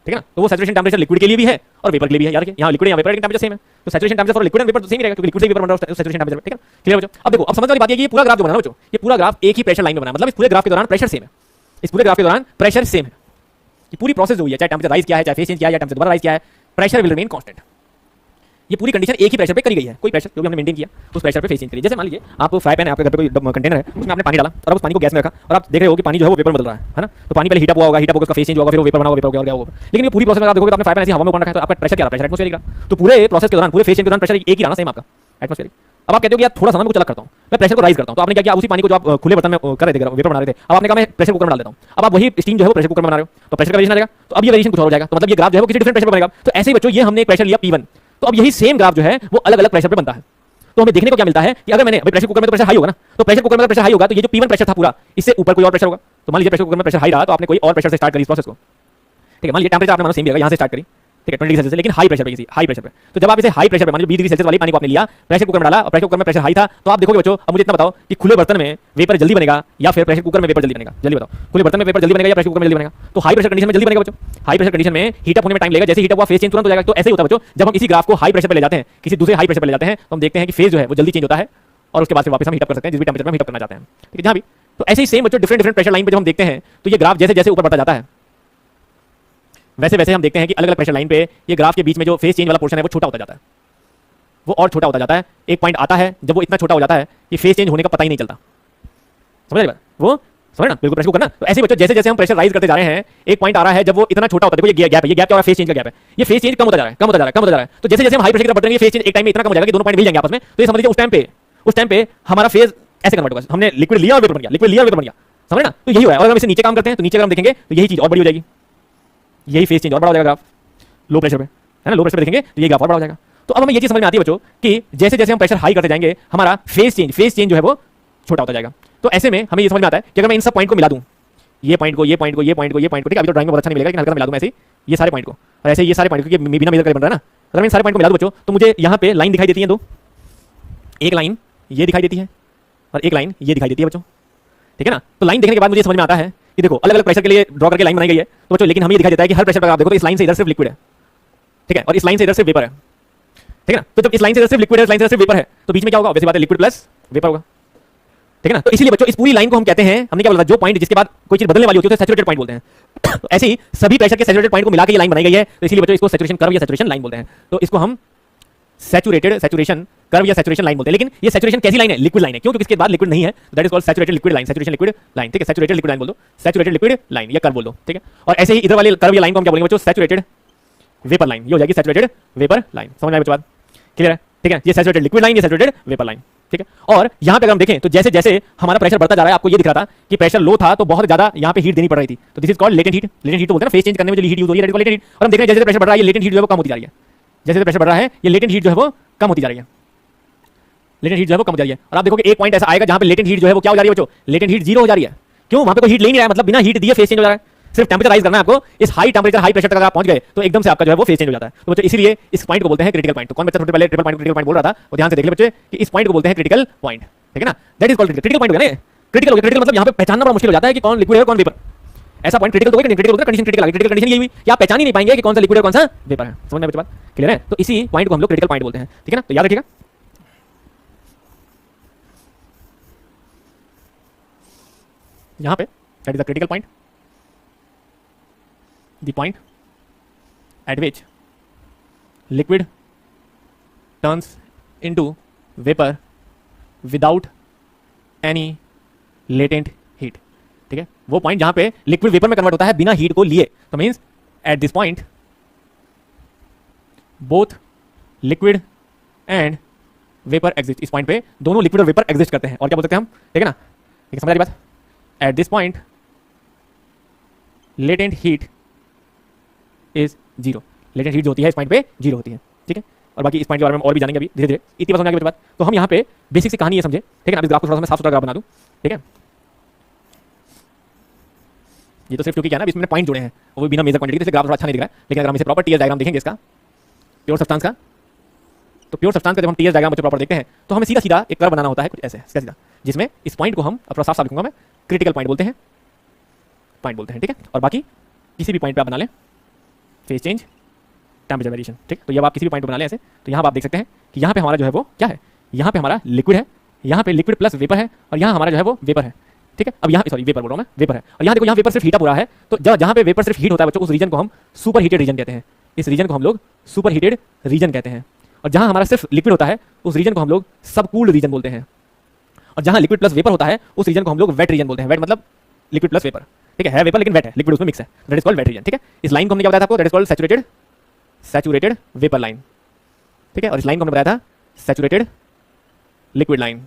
ठीक है ना। तो वो सैचुरेशन टेंपरेचर लिक्विड के लिए भी है और वेपर के लिए भी है, याद रखिए, यहाँ लिक्विड या वेपर का टेंपरेचर सेम है, तो saturation temperature for liquid and vapour तो सेम ही रहेगा, क्योंकि लिक्विड से वेपर बन रहा है सैचुरेशन टेंपरेचर, ठीक है, क्लियर बच्चों। अब देखो, अब समझ वाली बात है कि ये पूरा ग्राफ जो बना है बच्चों, ये पूरा ग्राफ एक ही प्रेशर लाइन में बना है, मतलब इस पूरे ग्राफ के दौरान प्रेशर सेम है, इस पूरे ग्राफ के दौरान प्रेशर सेम है, ये पूरी प्रोसेस जो हुई है, चाहे टेंपरेचर राइज किया है, चाहे फेज चेंज किया है, या टेंपरेचर दोबारा राइज किया है, प्रेशर विल रिमेन कांस्टेंट। ये पूरी कंडीशन एक ही प्रेशर पे करी गई है, कोई प्रेशर जो भी हमने मेंटेन किया उस प्रेशर पे फेज चेंज करिए। जैसे मान लीजिए आप फ्राई पैन है, आपके घर पे कोई कंटेनर है, उसमें आपने पानी डाला और उस पानी को गैस में रखा और आप देख रहे हो कि पानी जो है वो वेपर बदल रहा है ना। तो पानी पहले हीट अप हुआ होगा, हीट अप होगा, उसका फेज चेंज होगा, फिर वो वेपर बना होगा, वेपर हो गया होगा, लेकिन ये पूरी प्रोसेस में आप देखोगे तो आपने फ्राई पैन ऐसे हवा में ऊपर रखा है, तो आपका प्रेशर क्या रहा, प्रेशर एटमॉस्फेरिक रहा। तो पूरे प्रोसेस के दौरान, पूरे फेज चेंज के दौरान प्रेशर एक ही रहा सेम आपका, एटमॉस्फेरिक। अब आप कहते हो कि यार थोड़ा सा मैं कुछ अलग करता हूं, मैं प्रेशर को राइज करता हूं, तो आपने क्या किया, उसी पानी को जो आप खुले बर्तन में कर रहे थे, वेपर बना रहे थे, अब आपने कहा मैं प्रेशर कुकर में डाल देता हूं, अब आप वही स्टीम जो है वो प्रेशर कुकर में बना रहे हो, तो प्रेशर का वेरिएशन आ जाएगा, तो अब ये वेरिएशन कुछ और हो जाएगा, तो मतलब ये ग्राफ जो है वो किसी डिफरेंट प्रेशर पर बनेगा। तो ऐसे ही बच्चों ये हमने एक प्रेशर लिया P1, तो अब यही सेम ग्राफ जो है वो अलग अलग प्रेशर पे बनता है। तो हमें देखने को क्या मिलता है कि अगर मैंने अभी प्रेशर कुकर में तो प्रेशर हाई होगा ना, तो प्रेशर कुकर में प्रेशर हाई होगा, तो ये जो P1 प्रेशर था पूरा, इससे ऊपर कोई और प्रेशर होगा। तो मान लीजिए प्रेशर कुकर में प्रेशर हाई रहा, तो आपने कोई और प्रेशर से स्टार्ट करी इस प्रोसेस को, ठीक है। मान लीजिए टेंपरेचर आपने मानो सेम दिया, यहां से स्टार्ट करी, ठीक है 20 डिग्री सेल्सियस, लेकिन हाई प्रेशर पे, किसी हाई प्रेशर पे। तो जब आप इसे हाई प्रेशर पे, मान लो 20 डिग्री सेल्सियस वाले पानी को आपने लिया, प्रेशर कुकर में डाला और प्रेशर कुकर में प्रेशर हाई था, तो आप देखोगे बच्चों, अब मुझे इतना बताओ कि खुले बर्तन में वेपर जल्दी बनेगा या फिर प्रेशर कुकर में वेपर जल्दी बनेगा? जल्दी बताओ, खुले बर्तन में वेपर जल्दी बनेगा या प्रेशर कुकर में जल्दी बनेगा? तो हाई प्रेशर कंडीशन में जल्दी बनेगा बच्चों। हाई प्रेशर कंडीशन में हीट अप होने में टाइम लगेगा, जैसे हीट अप हुआ फेज चेंज तुरंत हो जाएगा। तो ऐसे ही होता है बच्चों, जब हम इसी ग्राफ को हाई प्रेशर पे ले जाते हैं, किसी दूसरे हाई प्रेशर पे ले जाते हैं, तो हम देखते हैं कि फेज जो है वो जल्दी चेंज होता है और उसके बाद फिर वापस हम हीट अप कर सकते हैं जिस भी टेंपरेचर में हीट अप करना चाहते हैं। ठीक है, जहां भी। तो ऐसे ही सेम बच्चों डिफरेंट डिफरेंट प्रेशर लाइन पे जब हम देखते हैं, तो ये ग्राफ जैसे जैसे ऊपर बढ़ता जाता है, वैसे वैसे हम देखते हैं कि अलग अलग प्रेशर लाइन पे ये ग्राफ के बीच में जो फेज चेंज वाला पोर्शन है वो छोटा होता जाता है, वो और छोटा होता जाता है। एक पॉइंट आता है जब वो इतना छोटा हो जाता है कि फेज चेंज होने का पता ही नहीं चलता। समझ रहे बात? वो समझ ना, बिल्कुल प्रेशर कुकर ना। तो ऐसे बच्चों जैसे जैसे हम प्रेशर राइज करते जा रहे हैं, एक पॉइंट आ रहा है जब वो इतना छोटा होता है, देखो ये गैप है, ये गैप क्या हो रहा है? फेज चेंज का गैप है। ये फेज चेंज कम होता जा रहा है, कम होता जा रहा है, कम होता जा रहा है। तो जैसे जैसे हम हाई प्रेशर की तरफ बढ़ते हैं, ये फेज चेंज एक टाइम में इतना कम हो जाएगा कि दोनों पॉइंट मिल जाएंगे आपस में। तो ये समझ लीजिए उस टाइम पे हमारा फेज ऐसे कन्वर्ट होगा, हमने लिक्विड लिया और वेपर बन गया, लिक्विड लिया और वेपर बन गया। समझ ना? तो यही हुआ है। और अगर हम इसे नीचे काम करते हैं तो नीचे अगर हम देखेंगे तो यही चीज और बड़ी हो जाएगी, यही फेज चेंज और बड़ा हो जाएगा ग्राफ लो प्रेशर पे, है ना? लो प्रेशर पे देखेंगे तो ये ग्राफ और बड़ा हो जाएगा। तो अब हमें ये चीज समझ में आती है बच्चों कि जैसे जैसे हम प्रेशर हाई करते जाएंगे, हमारा फेज चेंज जो है वो छोटा होता जाएगा। तो ऐसे में हमें ये समझ में आता है कि अगर मैं इन सब पॉइंट को मिला दूं, ये पॉइंट को, ये पॉइंट को, ये पॉइंट को, ये पॉइंट को, ठीक है, अभी तो ड्राइंग में बहुत अच्छा नहीं मिलेगा लेकिन हल्का मिला दूं मैं ऐसे ये सारे पॉइंट को, और ऐसे ये सारे पॉइंट को बिना मेजर करे बन रहा है ना। अगर मैं इन सारे पॉइंट को मिला दूं बच्चों, तो मुझे यहाँ पे लाइन दिखाई देती है दो, एक लाइन ये दिखाई देती है और एक लाइन ये दिखाई देती है बच्चों। ठीक है ना? तो लाइन देखने के बाद मुझे समझ में आता है कि देखो अलग अलग प्रेशर के लिए ड्रॉ करके लाइन बनाई गई है। तो बच्चों लेकिन हमें ये दिखाई देता है कि हर प्रेशर पर आप देखो तो इस लाइन से इधर सिर्फ लिक्विड है, ठीक है, और इस लाइन से इधर सिर्फ वेपर है। ठीक है ना? तो जब इस लाइन से इधर सिर्फ लिक्विड है, इस लाइन से सिर्फ वेपर है, तो बीच में क्या होगा? वैसे बात है, लिक्विड प्लस वेपर होगा। ठीक है ना? तो इसीलिए बच्चों इस पूरी लाइन को हम कहते हैं, हमने क्या बोला था, जो पॉइंट जिसके बाद कोई चीज बदलने वाली होती है उसे सैचुरेटेड पॉइंट बोलते हैं। तो ऐसे ही सभी प्रेशर के सैचुरेटेड पॉइंट को मिला के ये लाइन बनाई गई है, तो इसीलिए बच्चों इसको सैचुरेशन कर्व या सैचुरेशन लाइन बोलते हैं। तो इसको हम सैचुरेशन कर्व या सैचुरेशन लाइन बोलते हैं। लेकिन ये सैचुरेशन कैसी लाइन है? लिक्विड लाइन है। क्यों? क्योंकि इसके बाद लिक्विड नहीं है, that is called saturated liquid line, saturation liquid line. ठीक है, सैचुरेटेड लिक्विड लाइन बोल दो, सैचुरेटेड लिक्विड लाइन या कर्व बोल दो। ठीक है, और ऐसे ही इधर वाले कर्व या लाइन को हम क्या बोलेंगे बच्चों? Saturated vapour line. ये हो जाएगी सैचुरेटेड वेपर लाइन। समझ में आया बच्चों बात? क्लियर है? ठीक है, ये सैचुरेटेड लिक्विड लाइन, ये सैचुरेटेड वेपर लाइन। ठीक है, और यहां पे अगर हम देखें तो जैसे जैसे हमारा प्रेशर बढ़ता जा रहा है, आपको ये दिख रहा था कि प्रेशर लो था तो बहुत ज्यादा यहां पे हीट देनी पड़ रही थी। तो this is called latent heat. Latent heat तो बोलते हैं ना, फेज चेंज करने में जो हीट यूज हो रही है, लेटेंट हीट। और हम देख रहे हैं जैसे प्रेशर बढ़ रहा है, ये लेटेंट हीट जो है वो कम होती जा रही है। जैसे जैसे प्रेशर बढ़ रहा है, ये लेटेंट हीट जो है वो कम होती जा रही है, लेटेंट हीट जो है वो कम हो जा रही है। और आप देखोगे एक पॉइंट ऐसा आएगा जहां पे लेटेंट हीट जो है वो क्या हो जा रही है बच्चों? लेटेंट हीट जीरो हो जा रही है। क्यों? वहां पे कोई हीट ले नहीं रहा है, मतलब बिना हीट दिए फेज चेंज हो जा रहा है। सिर्फ टेंपरेचर राइज करना है आपको, इस हाई टेंपरेचर हाई प्रेशर तक अगर आप पहुंच गए तो एकदम से आपका जो है वो फेज चेंज हो जाता है। तो बच्चों इसीलिए इस पॉइंट को बोलते हैं क्रिटिकल पॉइंट। तो कौन बच्चा सबसे पहले ट्रिपल पॉइंट क्रिटिकल पॉइंट बोल रहा था, वो ध्यान से देख ले बच्चे कि इस पॉइंट को बोलते हैं क्रिटिकल पॉइंट। ठीक है ना? That is called critical point हो गया ना। क्रिटिकल हो गया, क्रिटिकल मतलब यहां पे पहचानना बड़ा मुश्किल हो जाता है कि कौन लिक्विड है और कौन वेपर। ऐसा पॉइंट क्रिटिकल तो होगा, क्रिटिकल होता है, कंडीशन क्रिटिकल आ गई। क्रिटिकल कंडीशन ये हुई कि आप पहचान ही नहीं पाएंगे कि कौन सा लिक्विड है कौन सा वेपर है। समझ में बच्चे बात? क्लियर है? तो इसी पॉइंट को हम लोग क्रिटिकल पॉइंट बोलते हैं। ठीक है ना? तो याद रखिएगा। यहां पे that is the critical point, the point at which liquid turns into vapor without any latent heat। ठीक है, वो पॉइंट जहां पे लिक्विड वेपर में कन्वर्ट होता है बिना हीट को लिए। तो means at this point both liquid and vapour exist. इस पॉइंट पे दोनों लिक्विड और वेपर एग्जिस्ट करते हैं। और क्या बोल सकते हैं हम? ठीक है ना? ठीक है, समझ आ रही बात? At this point latent heat is zero. Latent heat जो होती है इस पॉइंट पे जीरो होती है। ठीक है, और बाकी इस पॉइंट के बारे में और भी जानेंगे अभी धीरे धीरे। इतनी बात समझ आ गई बात? तो हम यहाँ पे बेसिक सी कहानी ये समझे। ठीक है ना? इस ग्राफ को थोड़ा सा मैं साफ सुथरा ग्राफ बना दूं। ठीक है, ये तो सिर्फ क्योंकि क्या ना, इसमें पॉइंट जुड़े हैं वो बिना मेजर क्वांटिटी, तो ग्राफ थोड़ा अच्छा नहीं दिख रहा है। लेकिन अगर हम इसे प्रॉपर टीएस डायग्राम देखेंगे इसका, प्योर सब्सटेंस का, तो प्योर सब्सटेंस का जब हम टीएस डायग्राम प्रॉपर देखते हैं तो हमें सीधा सीधा एक कर्व बनाना होता है कुछ ऐसे सीधा सीधा, जिसमें इस पॉइंट को हम अपना साफ साफ लिखूंगा मैं, क्रिटिकल पॉइंट बोलते हैं, पॉइंट बोलते हैं। ठीक है, और बाकी किसी भी पॉइंट पे आप बना लें फेज चेंज, टेंपरेचर वेरिएशन। ठीक, तो जब आप किसी भी पॉइंट पे बना लें ऐसे, तो यहाँ आप देख सकते हैं कि यहाँ पे हमारा जो है वो क्या है, यहाँ पे हमारा लिक्विड है, यहाँ पे लिक्विड प्लस वेपर है, और यहाँ हमारा जो है वो वेपर है। ठीक है, अब यहाँ सॉरी वेपर बोल रहा हूँ मैं, वेपर है, और यहाँ देखो यहाँ वेपर सिर्फ हीट अप हो रहा है। तो जहाँ पे वेपर सिर्फ हीट होता है बच्चों, उस रीजन को हम सुपर हीटेड रीजन कहते हैं। इस रीजन को हम लोग सुपर हीटेड रीजन कहते हैं। और जहाँ हमारा सिर्फ लिक्विड होता है उस रीजन को हम लोग सबकूल्ड रीजन बोलते हैं। और जहाँ लिक्विड प्लस वेपर होता है उस रीजन को हम लोग वेट रीजन बोलते हैं। वेट मतलब लिक्विड प्लस वेपर। ठीक है वेपर लेकिन वेट है, लिक्विड उसमें मिक्स है, that is called wet region. ठीक है, इस लाइन को हमने क्या बताया था आपको, that is called saturated vapour line. ठीक है, और इस लाइन को हमने बताया था सैचुरेटेड लिक्विड लाइन।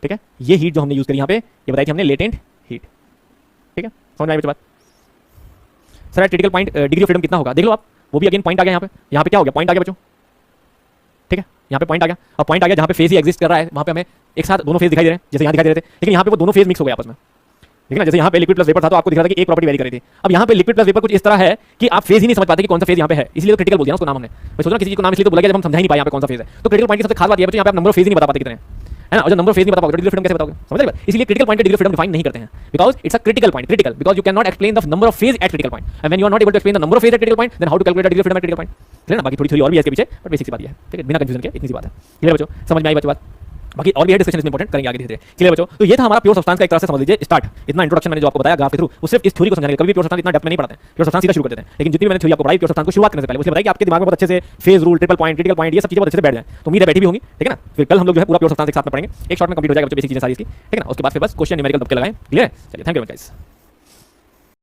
ठीक है, ये हीट जो हमने यूज करी यहाँ पे, ये बताई थी हमने लेटेंट हीट। ठीक है, समझ में आई बच्चों बात? Sir critical point degree of freedom कितना होगा देख लो आप, वो भी अगेन पॉइंट आ गया यहाँ पे। यहाँ पे क्या हो गया, पॉइंट आ गया बच्चों। ठीक है, यहाँ पे पॉइंट आ गया। अब पॉइंट आ गया जहाँ पे फेज ही एग्जिस्ट कर रहा है, वहाँ पे हमें एक साथ दोनों फेज दिखाई दे रहे हैं, जैसे यहाँ दिखाई दे रहे थे, लेकिन यहाँ पे वो दोनों फेज मिक्स हो गए आपस में। ठीक है ना, जैसे यहाँ पे लिक्विड प्लस वेपर था तो आपको दिख रहा था कि एक प्रॉपर्टी वेरी कर रही थी। अब यहाँ पे लिक्विड प्लस वेपर कुछ इस तरह है कि आप फेज ही नहीं समझ पाते कि कौन सा फेज यहाँ पे है, इसलिए तो क्रिटिकल बोल दिया ना उसको नाम हमने। मैं सोच रहा किसी को नाम इसलिए तो बोला गया जब हम समझा ही नहीं पाए यहाँ पे कौन सा फेज है। तो क्रिटिकल पॉइंट की सबसे खास बात यह है यहाँ पे आप नंबर ऑफ फेज ही नहीं बता पाते कितने है ना, और जब नंबर ऑफ फेज नहीं बता पाओगे तो डिग्री फ्रीडम कैसे बताओगे, समझ रहे? इसलिए critical point degree freedom define नहीं करते हैं, because it's a critical point, critical because you can not explain the number of phase at critical point, and when you are not able to explain the number of phase at critical point, then how to calculate degree freedom at critical point. ठीक है ना, बाकी थोड़ी थोड़ी और भी है इसके पीछे, बट बेसिक सी बात है, ठीक है, बिना कंफ्यूजन के इतनी सी बात है। क्लियर बच्चों, समझ में आई बच्चों बात? बाकी और भी है डिस्कशन इसमें इंपॉर्टेंट करेंगे आगे धीरे धीरे। क्लियर बच्चों, तो ये था हमारा प्योर सब्सटेंस का एक तरह से समझ लीजिए स्टार्ट। इतना इंट्रोडक्शन मैंने जो आपको बताया ग्राफ के थ्रू, वो सिर्फ इस थ्योरी को समझाने के लिए, कभी प्योर सब्सटेंस इतना डेप्थ में नहीं पढ़ाते हैं, प्योर सब्सटेंस सीधा शुरू कर देते हैं। लेकिन जितनी मैंने थ्योरी आपको पढ़ाई प्योर सब्सटेंस को शुरुआत करने से पहले, उसने बताया कि आपके दिमाग में बहुत अच्छे से phase rule, triple point, critical point, ये सब चीजें बहुत अच्छे से बैठ जाए। तो उम्मीद है बैठी भी होंगी, ठीक है ना। फिर कल हम लोग जो है पूरा प्योर सब्सटेंस एक साथ में पढ़ेंगे, एक शॉट में कंप्लीट हो जाएगा बच्चों बेसिक चीजें सारी इसकी, ठीक है ना। उसके बाद फिर बस क्वेश्चन न्यूमेरिकल के लगाएं। क्लियर है, चलिए, thank you very much guys.